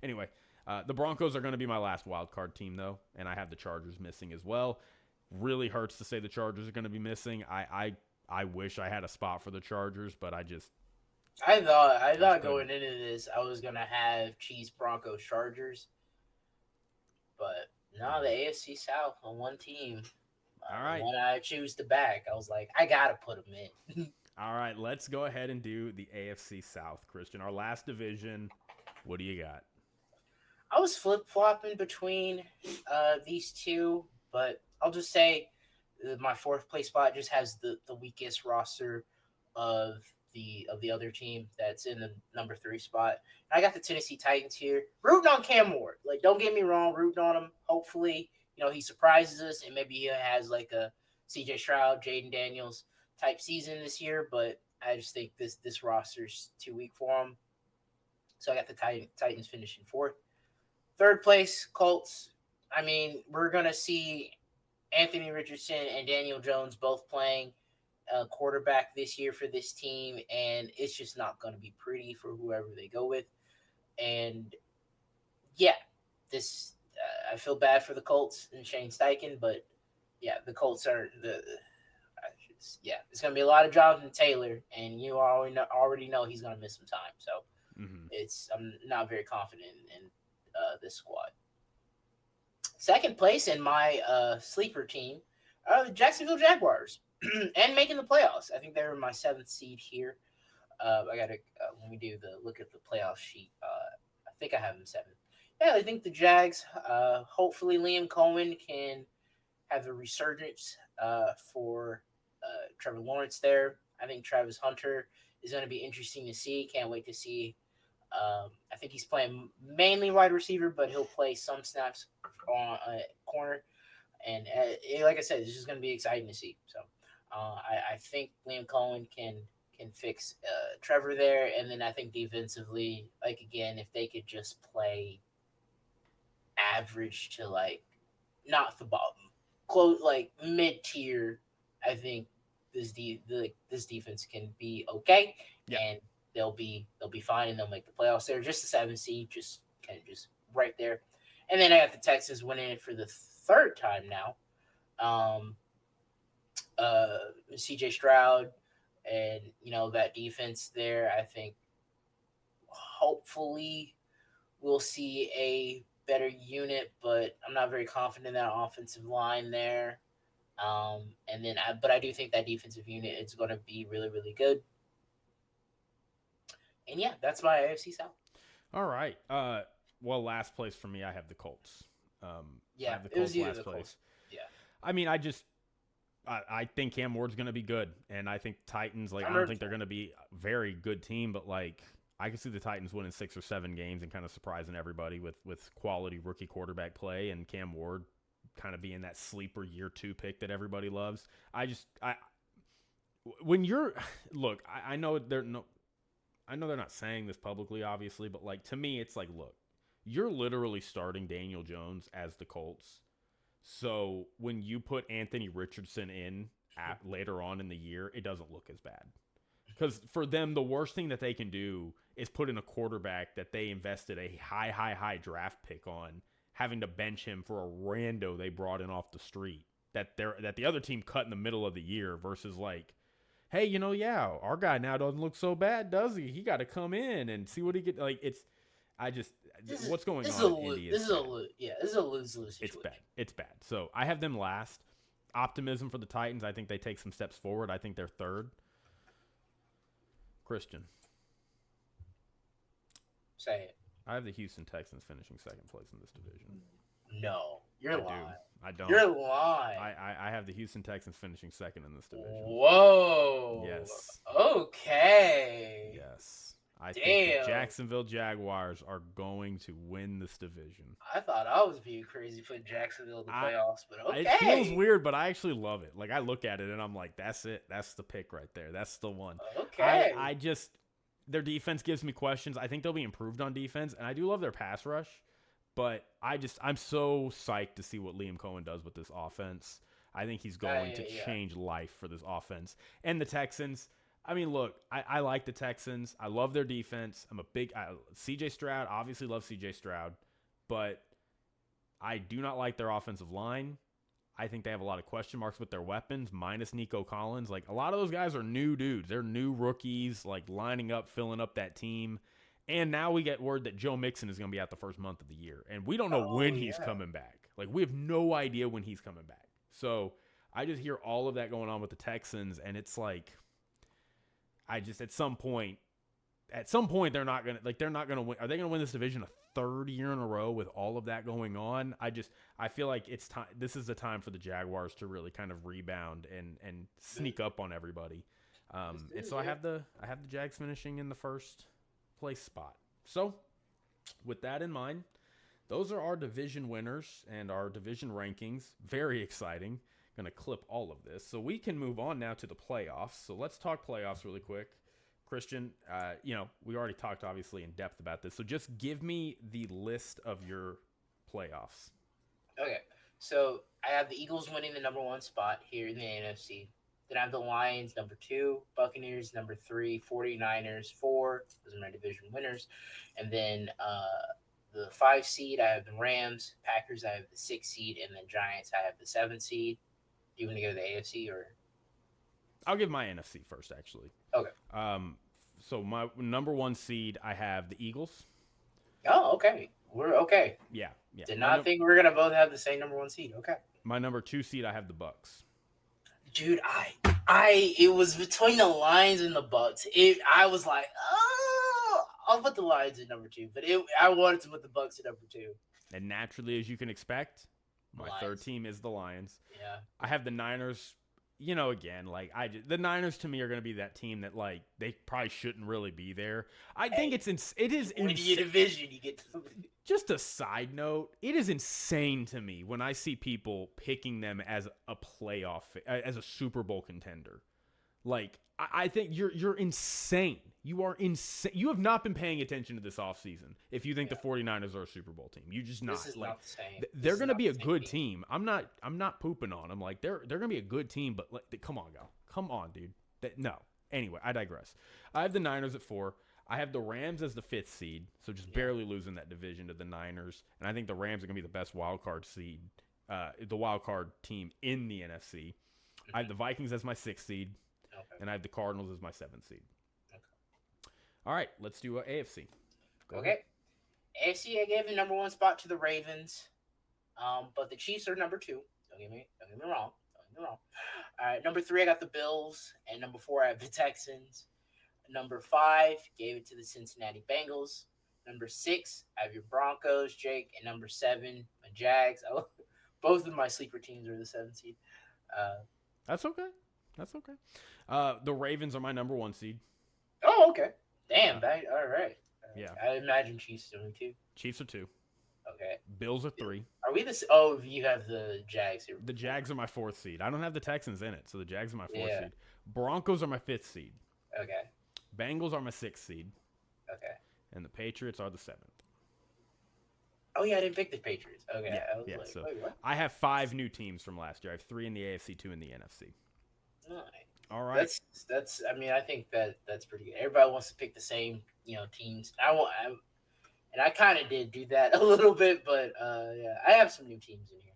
anyway, the Broncos are going to be my last wild card team, though, and I have the Chargers missing as well. Really hurts to say the Chargers are going to be missing. I wish I had a spot for the Chargers, but I thought going into this I was gonna have Chiefs, Broncos, Chargers, but no, the AFC South on one team. All right. When I choose to back, I was like, I gotta put them in. All right, let's go ahead and do the AFC South, Christian. Our last division. What do you got? I was flip-flopping between these two, but I'll just say my fourth place spot just has the weakest roster of the other team that's in the number 3 spot. And I got the Tennessee Titans here. Rooting on Cam Ward. Like, don't get me wrong, rooting on him. Hopefully, he surprises us and maybe he has like a CJ Stroud, Jaden Daniels type season this year, but I just think this roster's too weak for him. So I got the Titans finishing 4th. Third place, Colts. I mean, we're going to see Anthony Richardson and Daniel Jones both playing quarterback this year for this team, and it's just not going to be pretty for whoever they go with. And yeah, this I feel bad for the Colts and Shane Steichen, but yeah, the Colts are it's going to be a lot of Jonathan Taylor, and you already know he's going to miss some time. So I'm not very confident in this squad. Second place in my sleeper team are the Jacksonville Jaguars, and making the playoffs. I think they were my 7th seed here. I got to when we do the look at the playoff sheet. I think I have them 7th. Yeah, I think the Jags. Hopefully, Liam Cohen can have a resurgence for Trevor Lawrence there. I think Travis Hunter is going to be interesting to see. Can't wait to see. I think he's playing mainly wide receiver, but he'll play some snaps on corner. And like I said, this is going to be exciting to see. So I think Liam Cohen can fix Trevor there. And then I think defensively, like, again, if they could just play average to, like, not the bottom, close, like mid-tier, I think this defense can be okay. Yeah. And they'll be fine, and they'll make the playoffs. They're just a 7th seed, just kind of just right there. And then I got the Texans winning it for the 3rd time now. CJ Stroud and that defense there. I think hopefully we'll see a better unit, but I'm not very confident in that offensive line there. But I do think that defensive unit is going to be really, really good. And yeah, that's my AFC South. All right. Well, last place for me, I have the Colts. I have the Colts last place. Colts. Yeah. I mean, I think Cam Ward's going to be good, and I think Titans. I don't think they're going to be a very good team, but I can see the Titans winning 6 or 7 games and kind of surprising everybody with quality rookie quarterback play, and Cam Ward kind of being that sleeper year 2 pick that everybody loves. I know they're not saying this publicly, obviously, but to me, it's look, you're literally starting Daniel Jones as the Colts. So when you put Anthony Richardson in later on in the year, it doesn't look as bad. Because for them, the worst thing that they can do is put in a quarterback that they invested a high draft pick on, having to bench him for a rando they brought in off the street that the other team cut in the middle of the year versus hey, yeah, our guy now doesn't look so bad, does he? He got to come in and see what he get. Like, what's going on in Indy is bad. This is a lose-lose situation. It's bad. It's bad. So I have them last. Optimism for the Titans. I think they take some steps forward. I think they're third. Christian. Say it. I have the Houston Texans finishing second place in this division. No, you're lying. I don't. You're lying. I have the Houston Texans finishing second in this division. Whoa. Yes. Okay. Yes. I think the Jacksonville Jaguars are going to win this division. I thought I was being crazy putting Jacksonville in the playoffs, but okay. It feels weird, but I actually love it. Like, I look at it and I'm like, that's it. That's the pick right there. That's the one. Okay. I just, their defense gives me questions. I think they'll be improved on defense, and I do love their pass rush, but I'm so psyched to see what Liam Cohen does with this offense. I think he's going to change life for this offense. And the Texans, I mean, look, I like the Texans. I love their defense. I'm a big CJ Stroud. Obviously love CJ Stroud, but I do not like their offensive line. I think they have a lot of question marks with their weapons, minus Nico Collins. Like, a lot of those guys are new dudes. They're new rookies, like, lining up, filling up that team. And now we get word that Joe Mixon is going to be out the first month of the year. And we don't know when he's coming back. Like, we have no idea when he's coming back. So I just hear all of that going on with the Texans, and it's like, at some point they're not gonna win. Are they gonna win this division a third year in a row with all of that going on? I feel like it's time. This is the time for the Jaguars to really kind of rebound and sneak up on everybody. And so I have the Jags finishing in the first place spot. So with that in mind, those are our division winners and our division rankings. Very exciting. Going to clip all of this. So we can move on now to the playoffs. So let's talk playoffs really quick. Christian, we already talked obviously in depth about this. So just give me the list of your playoffs. Okay. So I have the Eagles winning the number 1 spot here in the NFC. Then I have the Lions, number 2, Buccaneers, number 3, 49ers, 4. Those are my division winners. And then the 5 seed, I have the Rams. Packers, I have the 6 seed. And then Giants, I have the 7 seed. Do you want to go to the AFC or? I'll give my NFC first, actually. Okay. So my number 1 seed, I have the Eagles. Oh, okay. We're okay. Yeah. Did not think we were gonna both have the same number 1 seed. Okay. My number 2 seed, I have the Bucks. Dude, it was between the Lions and the Bucks. I was like, oh, I'll put the Lions at number 2, but I wanted to put the Bucks at number 2. And naturally, as you can expect, my third team is the Lions. Yeah. I have the Niners. Again, like the Niners to me are going to be that team that like they probably shouldn't really be there. I think it is when you division, you get to. Just a side note, it is insane to me when I see people picking them as a playoff, as a Super Bowl contender. Like, I think you're insane. You are insane. You have not been paying attention to this offseason if you think the 49ers are a Super Bowl team. You just not. This is like, not the same. They're going to be a good team. I'm not pooping on them. Like, they're going to be a good team, but come on, go. Come on, dude. No. Anyway, I digress. I have the Niners at 4. I have the Rams as the 5th seed, so just barely losing that division to the Niners. And I think the Rams are going to be the best wild card seed, the wild card team in the NFC. Mm-hmm. I have the Vikings as my 6th seed. Okay. And I have the Cardinals as my 7th seed. Okay. All right, let's do AFC. Okay. AFC, I gave the number 1 spot to the Ravens, but the Chiefs are number 2. Don't get me wrong. All right, number 3, I got the Bills, and number 4, I have the Texans. Number 5, gave it to the Cincinnati Bengals. Number 6, I have your Broncos, Jake, and number 7, my Jags. Both of my sleeper teams are the 7th seed. That's okay. The Ravens are my number 1 seed. Oh, okay. Damn. All right. Yeah. I imagine Chiefs doing 2. Chiefs are 2. Okay. Bills are 3. Are we this? Oh, you have the Jags here. The Jags are my 4th seed. I don't have the Texans in it, so the Jags are my 4th seed. Broncos are my 5th seed. Okay. Bengals are my 6th seed. Okay. And the Patriots are the 7th. Oh, yeah, I didn't pick the Patriots. Okay. Yeah, like, so wait, what? I have 5 new teams from last year. I have 3 in the AFC, 2 in the NFC. Nice. All right. That's. I mean, I think that's pretty good. Everybody wants to pick the same, teams. I kind of did do that a little bit, but I have some new teams in here.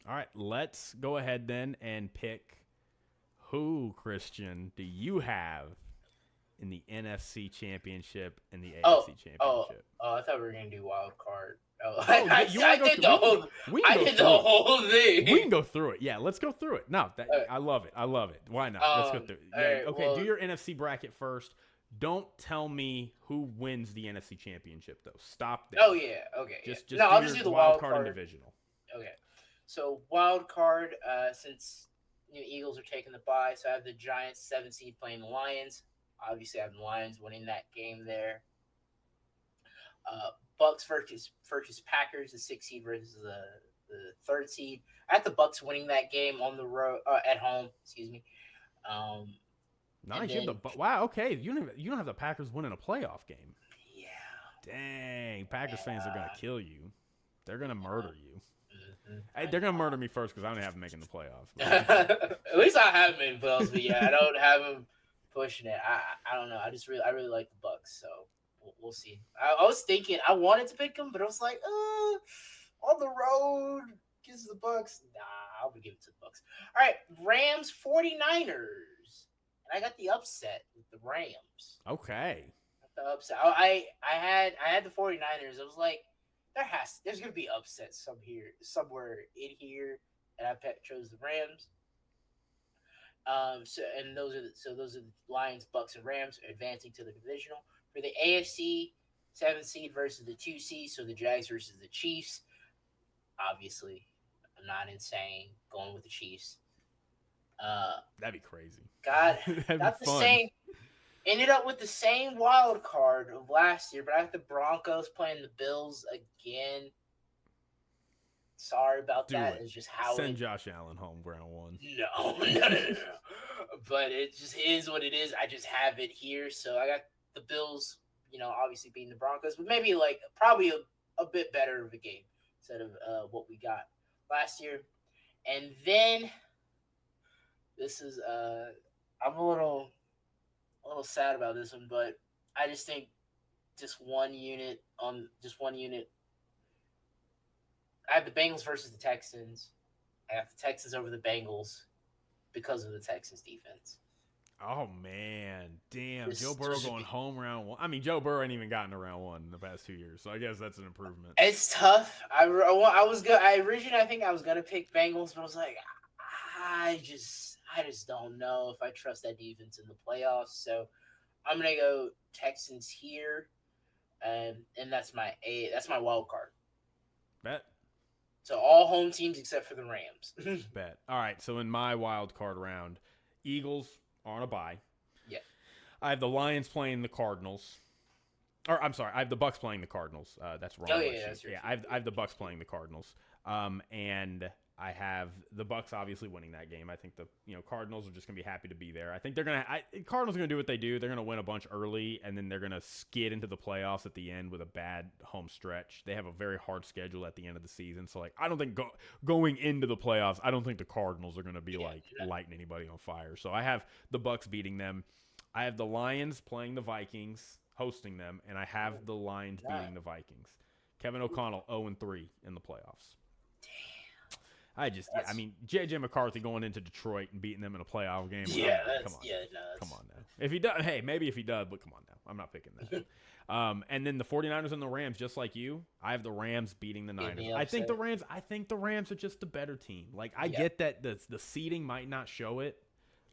All right, let's go ahead then and pick Who, Christian, do you have in the NFC Championship and the Oh, AFC Championship? I thought we were gonna do wild card. Oh, Oh, I did the whole. I did the whole thing. We can go through it. Yeah, let's go through it. No, I love it. I love it. Why not? Let's go through it. Yeah, right, okay, well, do your NFC bracket first. Don't tell me who wins the NFC Championship, though. Stop there. Oh yeah, okay. Just no, I'll just your do the wild card and card. divisional. Okay, so wild card. Since Eagles are taking the bye, so I have the Giants 7 seed playing the Lions. Obviously, I have the Lions winning that game there. Bucks versus Packers, the 6 seed versus the 3rd seed. I have the Bucks winning that game on the road at home. Excuse me. Nice. Wow. Okay. You don't have the Packers winning a playoff game. Yeah. Dang. Packers fans are gonna kill you. They're gonna murder you. Mm-hmm. Hey, they're gonna murder me first because I don't have them making the playoffs. At least I have them in playoffs, but yeah, I don't have them pushing it. I don't know. I really like the Bucks, so we'll see. I was thinking I wanted to pick them, but I was like, on the road gives the Bucks. Nah, I would give it to the Bucks. All right, Rams 49ers, and I got the upset with the Rams. Okay. The upset. I had the 49ers. I was like, there's gonna be upset somewhere in here, and I chose the Rams. Those are the Lions, Bucks, and Rams advancing to the divisional. For the AFC, 7 seed versus the 2 seed, so the Jags versus the Chiefs. Obviously, I'm not insane going with the Chiefs. That'd be crazy. God, That'd not be the fun. same. Ended up with the same wild card of last year, but I have the Broncos playing the Bills again. Sorry about that. It's just how Send Josh Allen home round 1. No. But it just is what it is. I just have it here. So I got the Bills, obviously beating the Broncos, but maybe probably a bit better of a game instead of what we got last year. And then this is I'm a little sad about this one, but I just think just one unit. I have the Bengals versus the Texans. I have the Texans over the Bengals because of the Texans defense. Oh man, damn! Joe Burrow going home round 1. I mean, Joe Burrow ain't even gotten to round 1 in the past 2 years, so I guess that's an improvement. It's tough. I was good. I think I was gonna pick Bengals, but I was like, I just don't know if I trust that defense in the playoffs. So I'm gonna go Texans here, and that's my wild card. Bet. So all home teams except for the Rams. Bet. All right. So in my wild card round, Eagles are on a bye. Yeah. I have the Lions playing the Cardinals. Or I'm sorry, I have the Bucks playing the Cardinals. That's wrong. Oh yeah, that's yeah. I have the Bucks playing the Cardinals. And I have the Bucks obviously winning that game. I think the Cardinals are just gonna be happy to be there. I think Cardinals are gonna do what they do. They're gonna win a bunch early, and then they're gonna skid into the playoffs at the end with a bad home stretch. They have a very hard schedule at the end of the season. So I don't think going into the playoffs, I don't think the Cardinals are gonna be lighting anybody on fire. So I have the Bucks beating them. I have the Lions playing the Vikings, hosting them, and I have the Lions beating the Vikings. Kevin O'Connell 0-3 in the playoffs. I mean, J.J. McCarthy going into Detroit and beating them in a playoff game. Come on now. If he does, hey, maybe if he does, but come on now. I'm not picking that. And then the 49ers and the Rams, just like you, I have the Rams beating the Niners. I think the Rams are just a better team. I get that the seeding might not show it.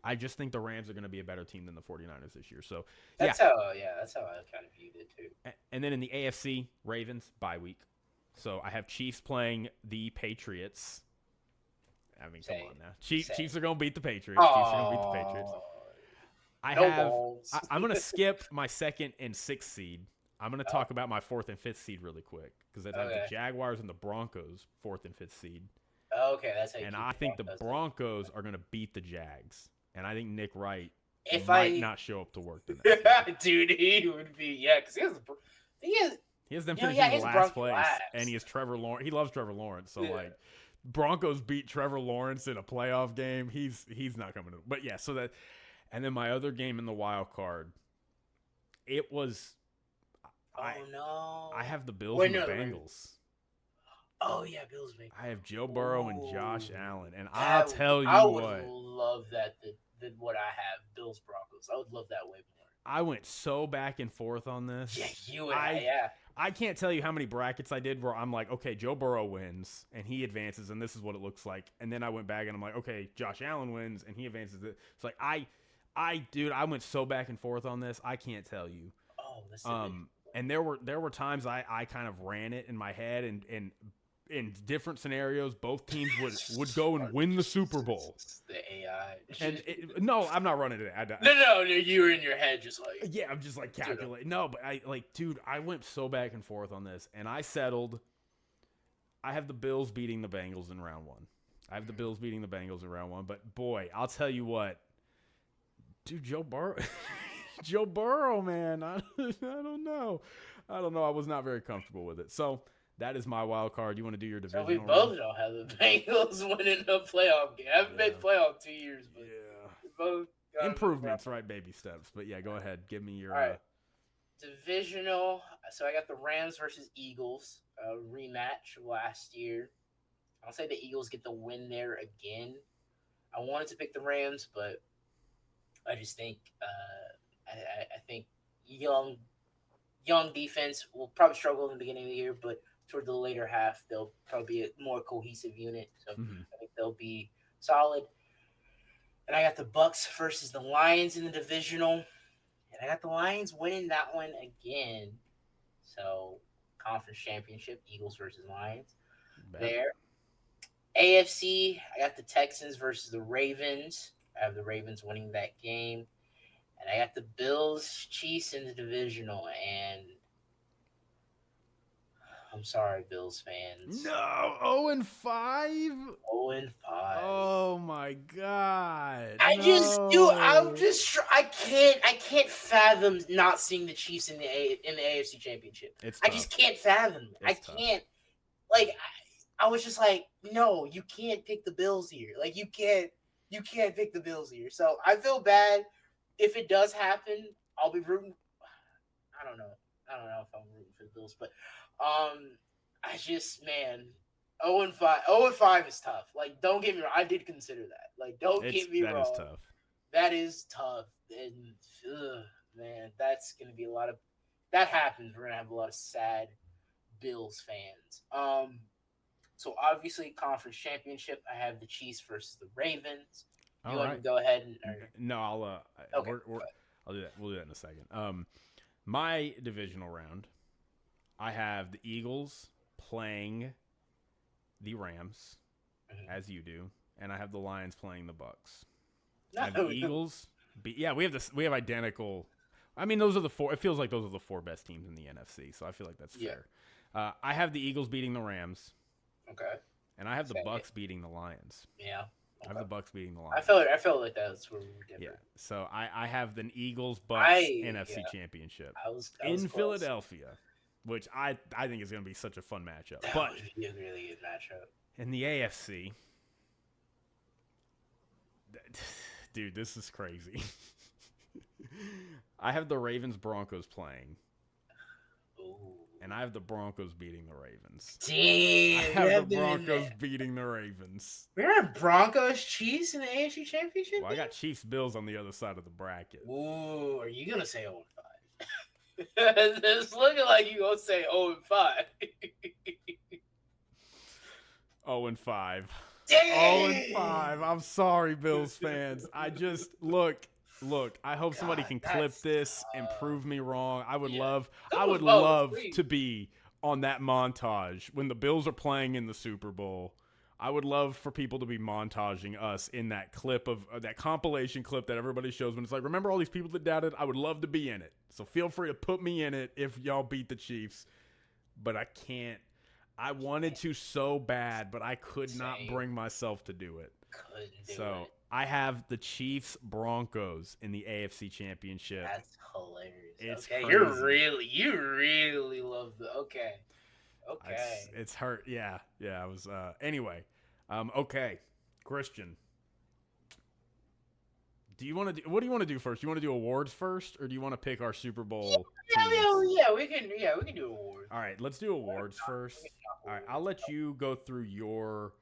I just think the Rams are going to be a better team than the 49ers this year. So that's how I kind of viewed it too. And then in the AFC, Ravens bye week. So I have Chiefs playing the Patriots. I mean, come on now. Chiefs are going to beat the Patriots. I'm going to skip my 2nd and 6th seed. I'm going to talk about my 4th and 5th seed really quick because I have the Jaguars and the Broncos 4th and 5th seed. Okay, that's how you. And I think the Broncos are going to beat the Jags. And I think Nick Wright might not show up to work tonight. Dude, he would be because he has them finishing in last place, and he has Trevor Lawrence. He loves Trevor Lawrence, so Broncos beat Trevor Lawrence in a playoff game. He's not coming to. But yeah, so that, and then my other game in the wild card, it was. I have the Bills and the Bengals. Oh yeah, Bills. I have Joe Burrow and Josh Allen, and I'll tell you what. I would love that. than what I have. Bills Broncos. I would love that way more. I went so back and forth on this. Yeah, you and I. Yeah. I can't tell you how many brackets I did where I'm like, okay, Joe Burrow wins and he advances, and this is what it looks like. And then I went back and I'm like, okay, Josh Allen wins and he advances. It's like dude, I went so back and forth on this. I can't tell you. Oh, this. And there were times I kind of ran it in my head, and in different scenarios, both teams would go and win the Super Bowl. The AI. And no, I'm not running it. No, you were in your head just like. Yeah, I'm just like calculating. No, but I went so back and forth on this, and I settled. I have the Bills beating the Bengals in round 1. But boy, I'll tell you what, dude, Joe Burrow, man, I don't know. I was not very comfortable with it. So that is my wild card. You want to do your division? So we both don't have the Bengals winning a playoff game. I haven't made playoff 2 years, but both improvements, right? Baby steps. But yeah, go ahead. Give me your divisional. So I got the Rams versus Eagles, a rematch of last year. I'll say the Eagles get the win there again. I wanted to pick the Rams, but I just think I think young defense will probably struggle in the beginning of the year, but toward the later half, they'll probably be a more cohesive unit. So I think they'll be solid. And I got the Bucks versus the Lions in the divisional. And I got the Lions winning that one again. So conference championship, Eagles versus Lions. There. AFC, I got the Texans versus the Ravens. I have the Ravens winning that game. And I got the Bills Chiefs in the divisional, and I'm sorry, Bills fans. No, 0-5. 0-5. Oh my God! I can't fathom not seeing the Chiefs in the AFC Championship. I just can't fathom. I can't. Like, I was just like, no, you can't pick the Bills here. Like, you can't pick the Bills here. So I feel bad. If it does happen, I'll be rooting. I don't know if I'm rooting for the Bills, but I just, man, 0-5. 0-5 is tough. Like, don't get me wrong. I did consider that. Like, don't get me wrong. That is tough. That is tough. And man, that's gonna be a lot of. That happens. We're gonna have a lot of sad Bills fans. So obviously, conference championship. I have the Chiefs versus the Ravens. You want to go ahead and? No, I'll. Okay. I'll do that. We'll do that in a second. My divisional round, I have the Eagles playing the Rams, as you do, and I have the Lions playing the Bucks. And the Eagles. We have identical. I mean, those are the four. It feels like those are the 4 best teams in the NFC, so I feel like that's fair. I have the Eagles beating the Rams. Okay. And I have the Bucks beating the Lions. Yeah. I have the Bucks beating the Lions. I felt like that's where we were different. Yeah. So I have the Eagles-Bucks NFC Championship in Philadelphia, which I think is going to be such a fun matchup. That would be a really good matchup. In the AFC, dude, this is crazy. I have the Ravens-Broncos playing. Ooh. And I have the Broncos beating the Ravens. Damn. I have the Broncos beating the Ravens. We have Broncos Chiefs in the AFC Championship? Well, I got Chiefs Bills on the other side of the bracket. Ooh, are you going to say 0-5? It's looking like you going to say 0-5. 0-5. Dang! 0-5. I'm sorry, Bills fans. I just look. I hope somebody can clip this and prove me wrong. I would love to be on that montage when the Bills are playing in the Super Bowl. I would love for people to be montaging us in that clip of that compilation clip that everybody shows when it's like, remember all these people that doubted? I would love to be in it. So feel free to put me in it if y'all beat the Chiefs. But I can't. I wanted to so bad, but I could not bring myself to do it. Couldn't do it. I have the Chiefs Broncos in the AFC Championship. That's hilarious. It's okay, crazy. you really love the okay. It's hurt. Yeah. I was anyway. Okay. Christian. What do you want to do first? Do you want to do awards first, or do you want to pick our Super Bowl teams? Yeah, we can do awards. All right, let's do awards first. All right, I'll let you go through your.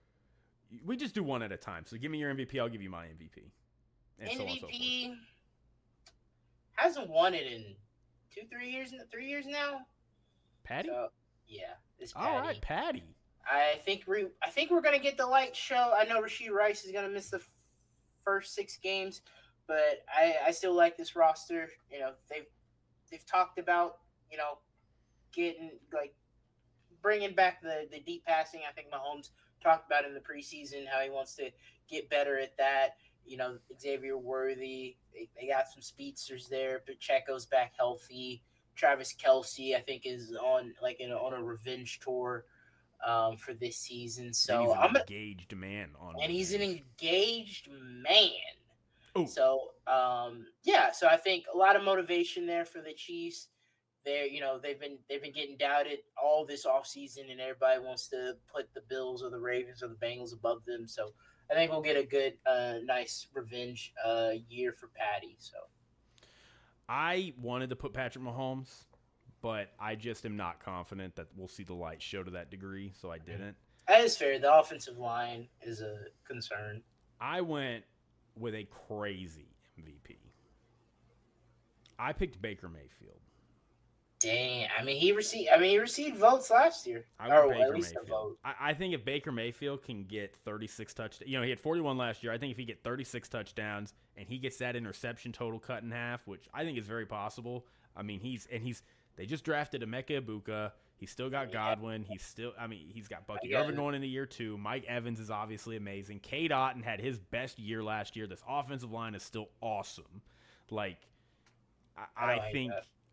We just do one at a time. So give me your MVP. I'll give you my MVP. and so on and so forth. MVP hasn't won it in 3 years now. Patty? So yeah, it's All right, Patty. Patty. I think we're gonna get the light show. I know Rasheed Rice is gonna miss the first 6 games, but I still like this roster. They've talked about getting bringing back the deep passing. I think Mahomes talked about in the preseason how he wants to get better at that. Xavier Worthy, they got some speedsters there. Pacheco's back healthy. Travis Kelsey, I think, is on a revenge tour for this season. And he's So an engaged man on he's an revenge. engaged man. Oh, So yeah, so I think a lot of motivation there for the Chiefs. They've been getting doubted all this offseason, and everybody wants to put the Bills or the Ravens or the Bengals above them. So I think we'll get a good, nice revenge year for Patty. So I wanted to put Patrick Mahomes, but I just am not confident that we'll see the light show to that degree, so I didn't. that is fair. The offensive line is a concern. I went with a crazy MVP. I picked Baker Mayfield. Dang, he received votes last year, I or went at Baker least a Mayfield. vote. I think if Baker Mayfield can get 36 touchdowns, he had 41 last year. I think if he get 36 touchdowns and he gets that interception total cut in half, which I think is very possible. They just drafted Emeka Ibuka. He's still got Godwin. He's got Bucky Irvin going into year 2. Mike Evans is obviously amazing. K. Dotton had his best year last year. This offensive line is still awesome.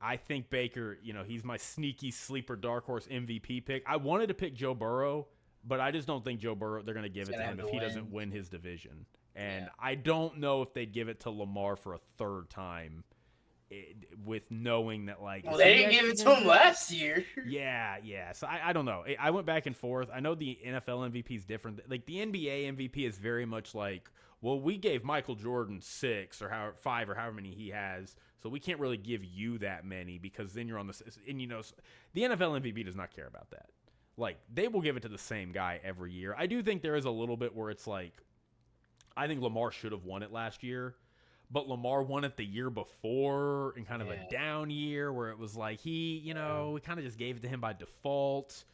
I think Baker, he's my sneaky sleeper dark horse MVP pick. I wanted to pick Joe Burrow, but I just don't think Joe Burrow, they're going to give it to him if he doesn't win his division. And I don't know if they'd give it to Lamar for a third time with knowing that, they didn't give it to him last year. Yeah. So I don't know. I went back and forth. I know the NFL MVP is different. The NBA MVP is very much well, we gave Michael Jordan 6 or 5 or however many he has, so we can't really give you that many because then you're on the – and, the NFL MVP does not care about that. They will give it to the same guy every year. I do think there is a little bit where it's I think Lamar should have won it last year, but Lamar won it the year before in kind of a down year where it was we kind of just gave it to him by default.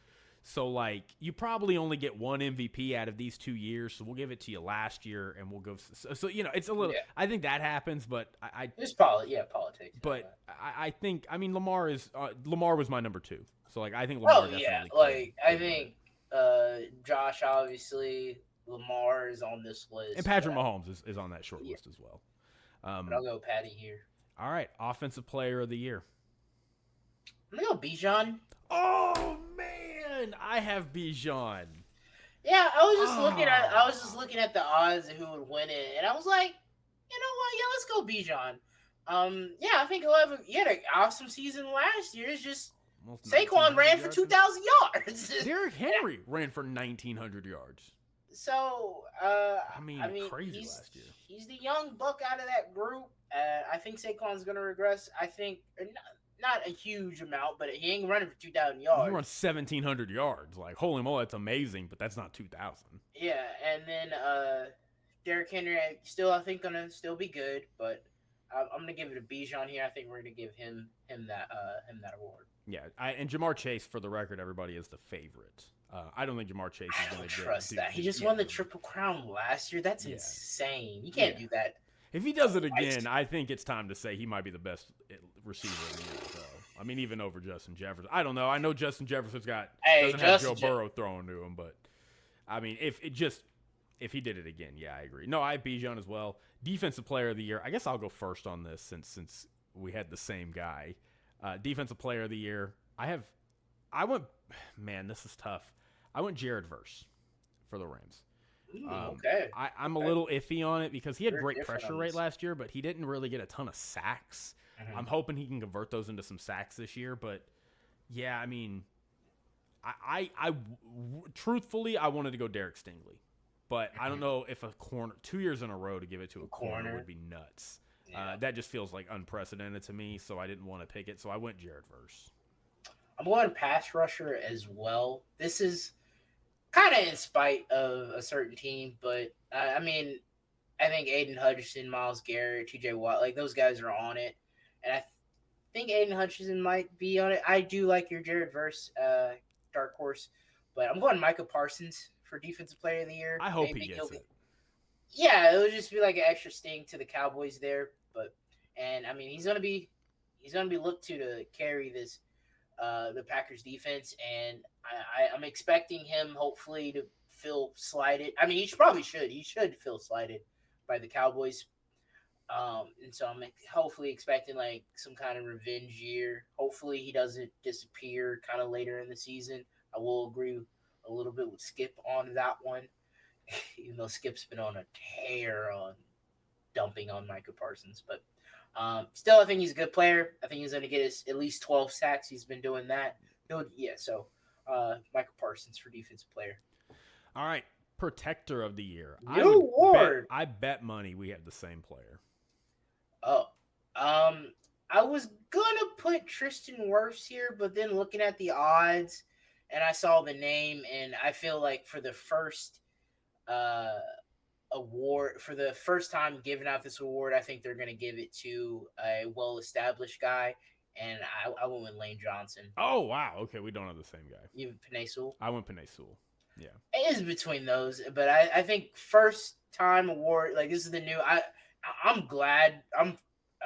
So, you probably only get one MVP out of these 2 years, so we'll give it to you last year, and we'll go. So it's a little. Yeah. I think that happens, but it's politics. But I think Lamar was my number 2, so I think Lamar definitely. I think Josh obviously, Lamar is on this list, and Patrick Mahomes is on that short list as well. But I'll go Patty here. All right, offensive player of the year. I'm gonna go Bijan. Oh man, I have Bijan. Yeah, I was just looking at the odds of who would win it, and I was like, you know what? Yeah, let's go Bijan. I think he had an awesome season last year. It's just Saquon ran for 2,000 yards. Derrick Henry ran for 1,900 yards. So, crazy last year. He's the young buck out of that group. I think Saquon's gonna regress. I think not a huge amount, but he ain't running for 2,000 yards. He runs 1,700 yards. Holy moly, that's amazing, but that's not 2,000. Yeah, and then Derrick Henry, I think gonna still be good, but I'm gonna give it to Bijan here. I think we're gonna give him that award. Yeah, and Jamar Chase, for the record, everybody is the favorite. I don't think Jamar Chase is going to trust that. He just won the Triple Crown last year. That's insane. You can't do that. If he does it again, I think it's time to say he might be the best receiver in the NFL. Even over Justin Jefferson. I don't know. I know Justin Jefferson's doesn't have Joe Burrow throwing to him, but if he did it again, yeah, I agree. No, I have Bijan as well. Defensive Player of the Year. I guess I'll go first on this since we had the same guy. Defensive Player of the Year. This is tough. I went Jared Verse for the Rams. Okay. I'm a little iffy on it because he had great pressure rate last year, but he didn't really get a ton of sacks. Mm-hmm. I'm hoping he can convert those into some sacks this year. But yeah, truthfully, I wanted to go Derek Stingley, but I don't know if a corner 2 years in a row to give it to a corner would be nuts. Yeah. That just feels unprecedented to me, so I didn't want to pick it. So I went Jared Verse. I'm going pass rusher as well. This is kind of in spite of a certain team, but I think Aiden Hutchinson, Miles Garrett, T.J. Watt, like those guys are on it, and I think Aiden Hutchinson might be on it. I do like your Jared Verse dark horse, but I'm going Micah Parsons for Defensive Player of the Year. I hope he gets it. Yeah, it would just be like an extra sting to the Cowboys there, but and I mean he's gonna be looked to carry this the Packers defense, and I'm expecting him hopefully to feel slighted. I mean, he should feel slighted by the Cowboys. And so I'm hopefully expecting like some kind of revenge year. Hopefully he doesn't disappear kind of later in the season. I will agree a little bit with Skip on that one, even though Skip's been on a tear on dumping on Micah Parsons. But still, I think he's a good player. I think he's going to get at least 12 sacks. He's been doing that. So Micah Parsons for defensive player. All right, protector of the year. New award. I bet money we have the same player. Oh, I was gonna put Tristan Wirfs here, but then looking at the odds, and I saw the name, and I feel like for the first award, for the first time giving out this award, I think they're gonna give it to a well-established guy, and I went with Lane Johnson. Oh wow, okay, we don't have the same guy. You Penei Sewell? I went Penei Sewell. Yeah, it is between those, but I think first time award, like this is the new. I'm glad. I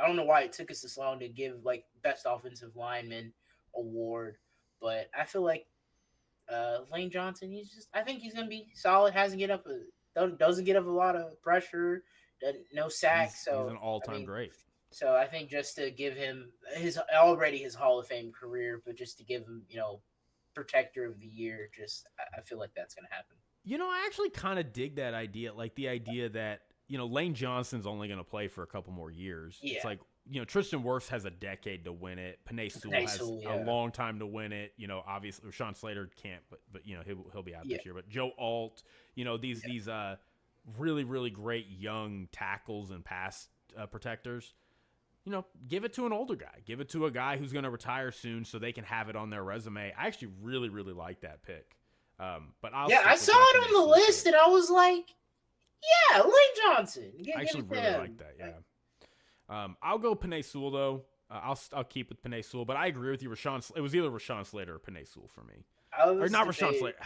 don't know why it took us this long to give like best offensive lineman award, but I feel like Lane Johnson. I think he's gonna be solid. Doesn't get up a lot of pressure. No sacks. He's an all-time great. So I think just to give him his Hall of Fame career, but just to give him protector of the year, I feel like that's gonna happen. I actually kind of dig that idea, like the idea that Lane Johnson's only going to play for a couple more years. Yeah. It's like, Tristan Wirfs has a decade to win it. Penei Sewell has a long time to win it. Obviously, Rashawn Slater can't, but he'll be out this year. But Joe Alt, these really, really great young tackles and pass protectors, give it to an older guy. Give it to a guy who's going to retire soon so they can have it on their resume. I actually really, really like that pick. But I saw it on the list, and I was like, yeah, Lane Johnson. I actually really like that. Yeah. I'll go Penei Sewell though. I'll keep with Penei Sewell, but I agree with you. It was either Rashawn Slater or Penei Sewell for me. Or not Rashawn Slater.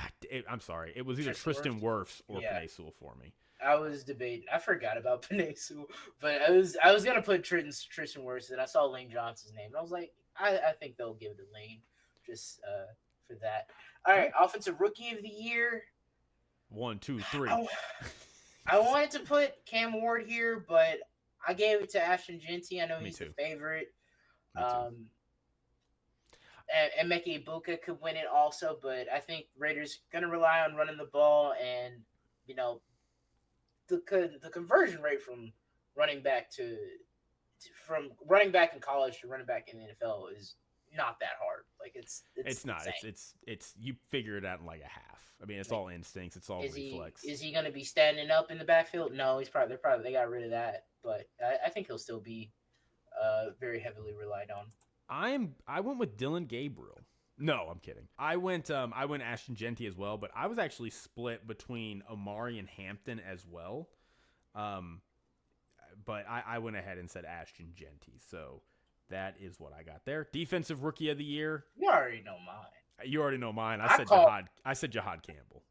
I'm sorry. It was either Tristan Wirfs or Penei Sewell for me. I was debating. I forgot about Penei Sewell, but I was gonna put Tristan Wirfs, and I saw Lane Johnson's name, and I was like, I think they'll give it to Lane just for that. All right, offensive rookie of the year. 1, 2, 3. I wanted to put Cam Ward here, but I gave it to Ashton Genty. I know he's the favorite. And Emeka Ibuka could win it also, but I think Raiders going to rely on running the ball, and the conversion rate from running back from running back in college to running back in the NFL is not that hard. Like it's not. Insane. It's you figure it out in like a half. I mean, it's all instincts. It's all reflex. Is he going to be standing up in the backfield? No, they got rid of that. But I think he'll still be very heavily relied on. I went with Dylan Gabriel. No, I'm kidding. I went Ashton Genty as well, but I was actually split between Omari and Hampton as well. But I went ahead and said Ashton Genty. So that is what I got there. Defensive Rookie of the Year. You already know mine. You already know mine. I said Jahad Campbell.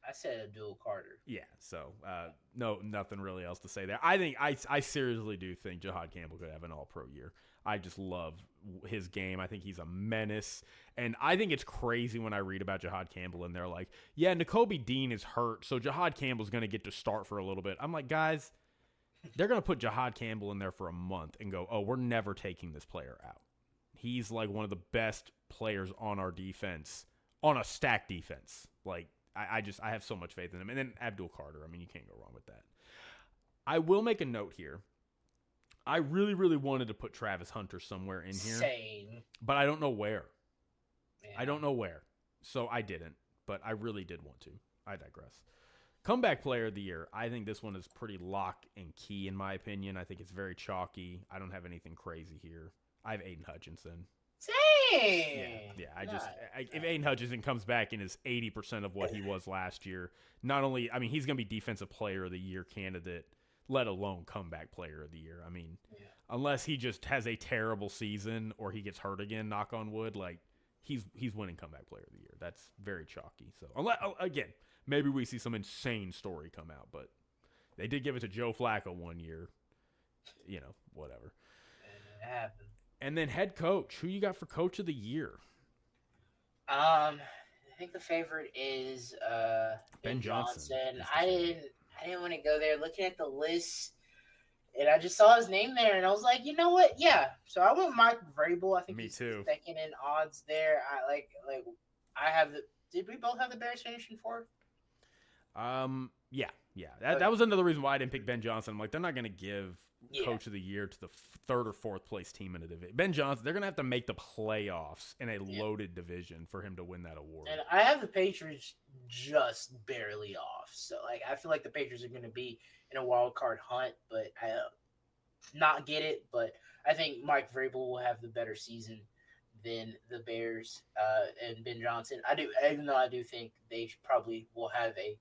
I said Abdul Carter. Yeah, so nothing really else to say there. I seriously do think Jahad Campbell could have an all-pro year. I just love his game. I think he's a menace. And I think it's crazy when I read about Jahad Campbell and they're like, yeah, Nakobe Dean is hurt, so Jahad Campbell's going to get to start for a little bit. I'm like, guys, they're going to put Jahad Campbell in there for a month and go, oh, we're never taking this player out. He's like one of the best players on our defense, on a stacked defense. Like, I have so much faith in him. And then Abdul Carter, I mean, you can't go wrong with that. I will make a note here. I really, really wanted to put Travis Hunter somewhere in here. Same. But I don't know where. Yeah. I don't know where. So I didn't. But I really did want to. I digress. Comeback Player of the Year. I think this one is pretty lock and key in my opinion. I think it's very chalky. I don't have anything crazy here. I have Aiden Hutchinson. Same. Yeah. If Aiden Hutchinson comes back and is 80% of what he was last year, not only, I mean, he's going to be Defensive Player of the Year candidate, let alone Comeback Player of the Year. I mean, unless he just has a terrible season or he gets hurt again, knock on wood, like, he's winning Comeback Player of the Year. That's very chalky. So, again, maybe we see some insane story come out, but they did give it to Joe Flacco one year. Whatever. It happened. And then head coach. Who you got for Coach of the Year? I think the favorite is Ben Johnson. I didn't want to go there. Looking at the list, and I just saw his name there, and I was like, you know what? Yeah. So I went Mike Vrabel. I think he's second in odds there. I have the. Did we both have the Bears finishing fourth? Yeah. That was another reason why I didn't pick Ben Johnson. I'm like, they're not going to give Coach of the Year to the third or fourth place team in a division. Ben Johnson, they're going to have to make the playoffs in a loaded division for him to win that award. And I have the Patriots just barely off. So, I feel like the Patriots are going to be in a wild card hunt, but I not get it. But I think Mike Vrabel will have the better season than the Bears and Ben Johnson. Even though I do think they probably will have a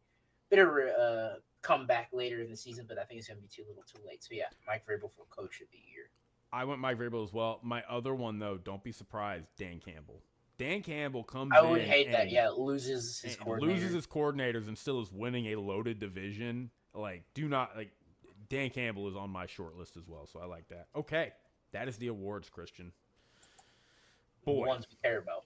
bit of a comeback later in the season, but I think it's going to be too little too late. So, yeah, Mike Vrabel for Coach of the Year. I went Mike Vrabel as well. My other one, though, don't be surprised, Dan Campbell. Dan Campbell comes in. I would hate that. Yeah, loses his coordinators and still is winning a loaded division. Dan Campbell is on my short list as well, so I like that. Okay, that is the awards, Christian. Boy, the ones we care about.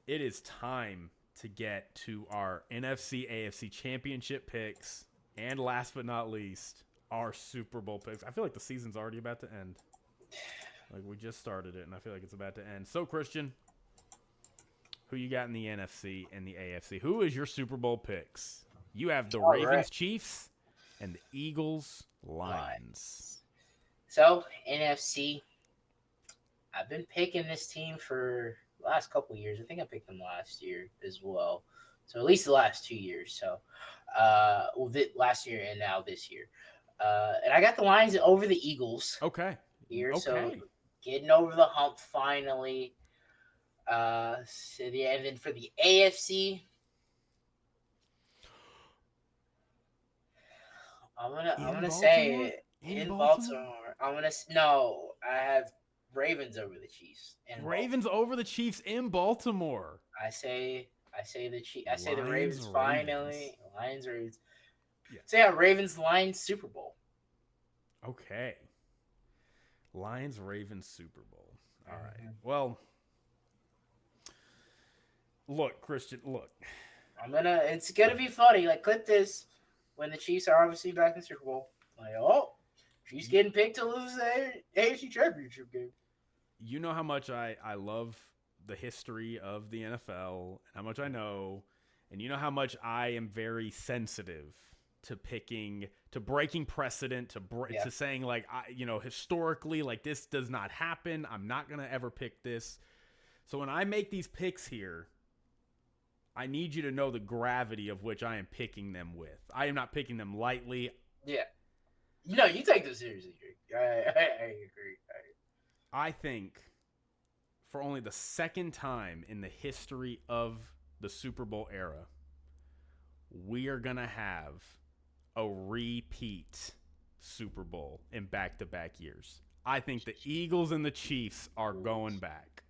It is time to get to our NFC, AFC championship picks, and last but not least, our Super Bowl picks. I feel like the season's already about to end. Like, we just started it, and I feel like it's about to end. So, Christian, who you got in the NFC and the AFC? Who is your Super Bowl picks? You have the Ravens, Chiefs, and the Eagles, Lions. So, NFC, I've been picking this team for the last couple of years. I think I picked them last year as well. So, at least the last 2 years. So, last year and now this year. And I got the Lions over the Eagles. Okay. So getting over the hump finally. And then for the AFC, I'm gonna say in Baltimore. I have Ravens over the Chiefs. Over the Chiefs in Baltimore. I say the Chiefs. I say the Ravens finally. Lions, Ravens. Yeah. So yeah, Ravens, Lions, Super Bowl. Okay. Lions, Ravens, Super Bowl. All right. Well, look, Christian, look. It's gonna be funny. Like, clip this when the Chiefs are obviously back in the Super Bowl. Like, Chiefs getting picked to lose the AFC Championship game. You know how much I love the history of the NFL, and how much I know, and you know how much I am very sensitive to breaking precedent, to saying, like, historically, like, this does not happen. I'm not going to ever pick this. So when I make these picks here, I need you to know the gravity of which I am picking them with. I am not picking them lightly. Yeah. No, you take this seriously. I agree. I think for only the second time in the history of the Super Bowl era, we are going to have a repeat Super Bowl in back-to-back years. I think the Eagles and the Chiefs are going back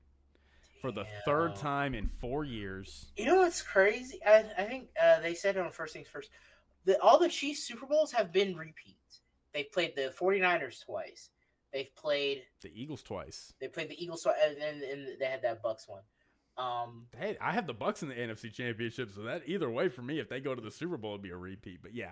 for the third time in 4 years. You know what's crazy? I think they said it on First Things First. All the Chiefs Super Bowls have been repeats. They've played the 49ers twice. They've played the Eagles twice. They played the Eagles twice, and they had that Bucks one. Hey, I have the Bucks in the NFC Championship, so that either way for me, if they go to the Super Bowl, it'd be a repeat. But yeah,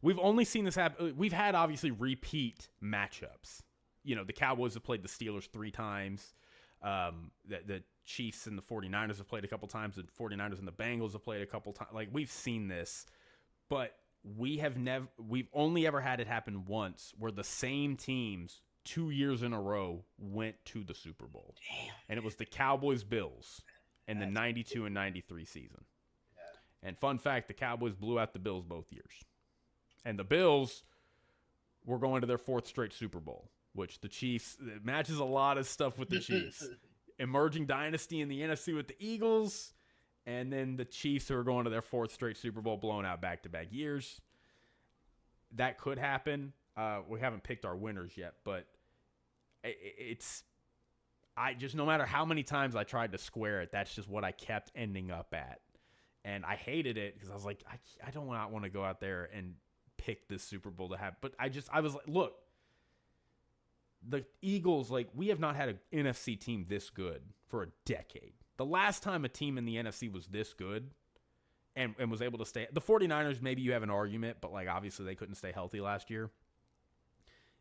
we've only seen this happen. We've had obviously repeat matchups. The Cowboys have played the Steelers 3 times. The Chiefs and the 49ers have played a couple times. The 49ers and the Bengals have played a couple times. Like, we've seen this, but we've only ever had it happen once, where the same teams 2 years in a row went to the Super Bowl. Damn. And it was the Cowboys-Bills in the 92 and 93 season. Yeah. And fun fact, the Cowboys blew out the Bills both years. And the Bills were going to their 4th straight Super Bowl, which the Chiefs, it matches a lot of stuff with the Chiefs. emerging dynasty in the NFC with the Eagles, and then the Chiefs who are going to their 4th straight Super Bowl, blown out back-to-back years. That could happen. We haven't picked our winners yet, but no matter how many times I tried to square it, that's just what I kept ending up at. And I hated it because I was like, I don't want to go out there and pick this Super Bowl to have. But I was like, look, the Eagles, like, we have not had an NFC team this good for a decade. The last time a team in the NFC was this good and was able to stay, the 49ers, maybe you have an argument, but like obviously they couldn't stay healthy last year.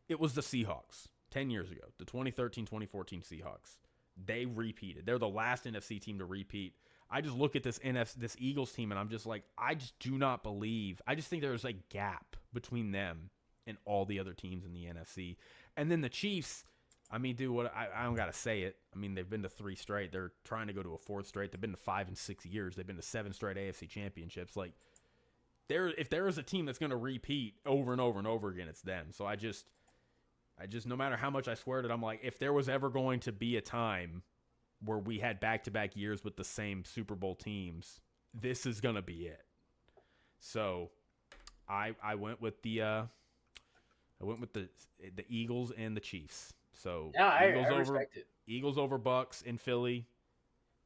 It was the Seahawks 10 years ago, the 2013-2014 Seahawks. They repeated. They're the last NFC team to repeat. I just look at this Eagles team and I'm just like, I just do not believe. I just think there's a gap between them and all the other teams in the NFC. And then the Chiefs, I mean, dude, I don't got to say it. I mean, they've been to 3 straight. They're trying to go to a 4th straight. They've been to 5 and 6 years. They've been to 7 straight AFC championships. Like, if there is a team that's going to repeat over and over and over again, it's them. So I just, no matter how much I swear it, I'm like, if there was ever going to be a time where we had back-to-back years with the same Super Bowl teams, this is going to be it. So I went with the Eagles and the Chiefs. So No, I Eagles respect it. Eagles over Bucks in Philly,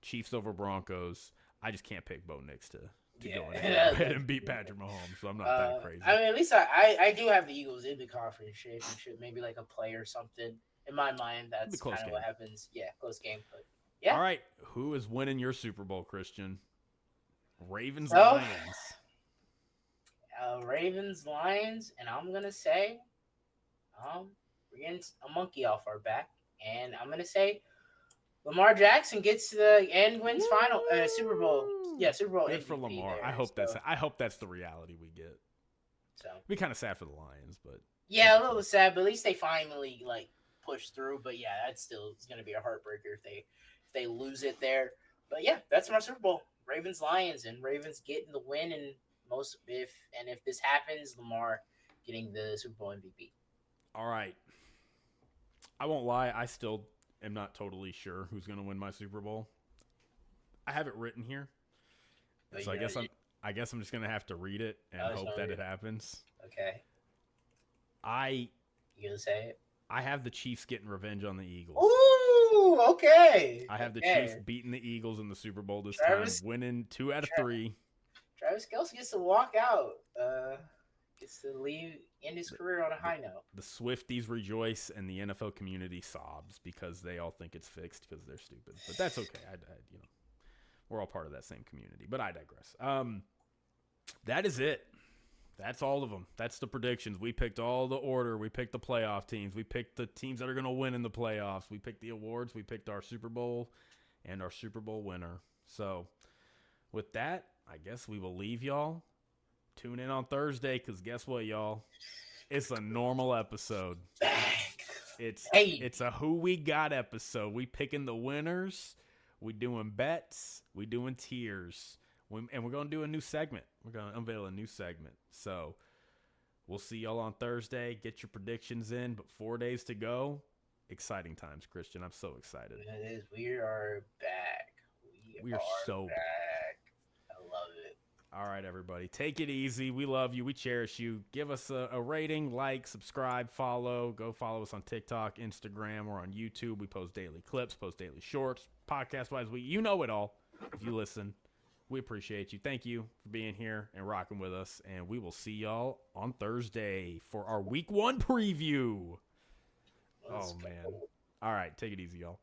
Chiefs over Broncos. I just can't pick Bo Nix to go ahead and beat Patrick Mahomes, so I'm not that crazy. I mean, at least I do have the Eagles in the conference championship, maybe like a play or something. In my mind, that's kind of what happens. Yeah, close game. But yeah. All right, who is winning your Super Bowl, Christian? Ravens, Lions. Ravens, Lions, and I'm gonna say, we're getting a monkey off our back, and I'm gonna say Lamar Jackson gets to the end, wins final Super Bowl. Yeah, Super Bowl. Good MVP for Lamar. there, I hope that's the reality we get. So be kind of sad for the Lions, but yeah, a little sad. But at least they finally pushed through. But yeah, that's still it's gonna be a heartbreaker if they lose it there. But yeah, that's my Super Bowl. Ravens, Lions, and Ravens getting the win, and if this happens, Lamar getting the Super Bowl MVP. All right. I won't lie. I still am not totally sure who's going to win my Super Bowl. I have it written here, so I guess I'm just going to have to read it and hope that it happens. Okay. You gonna say it? I have the Chiefs getting revenge on the Eagles. Ooh, okay. I have the Chiefs beating the Eagles in the Super Bowl this time, winning 2 out of 3. Travis Kelce gets to walk out. Gets to end his career on a high note. The Swifties rejoice, and the NFL community sobs because they all think it's fixed because they're stupid. But that's okay. We're all part of that same community. But I digress. That is it. That's all of them. That's the predictions. We picked all the order. We picked the playoff teams. We picked the teams that are going to win in the playoffs. We picked the awards. We picked our Super Bowl and our Super Bowl winner. So with that, I guess we will leave y'all. Tune in on Thursday because guess what, y'all? It's a normal episode. It's a who we got episode. We picking the winners. We doing bets. We doing tiers. And we're going to do a new segment. We're going to unveil a new segment. So we'll see y'all on Thursday. Get your predictions in, but 4 days to go. Exciting times, Christian. I'm so excited. It is. We are back. We are so back. I love it. All right, everybody. Take it easy. We love you. We cherish you. Give us a rating, like, subscribe, follow. Go follow us on TikTok, Instagram, or on YouTube. We post daily clips, post daily shorts. Podcast-wise, you know it all if you listen. We appreciate you. Thank you for being here and rocking with us. And we will see y'all on Thursday for our Week 1 preview. Oh, man. All right. Take it easy, y'all.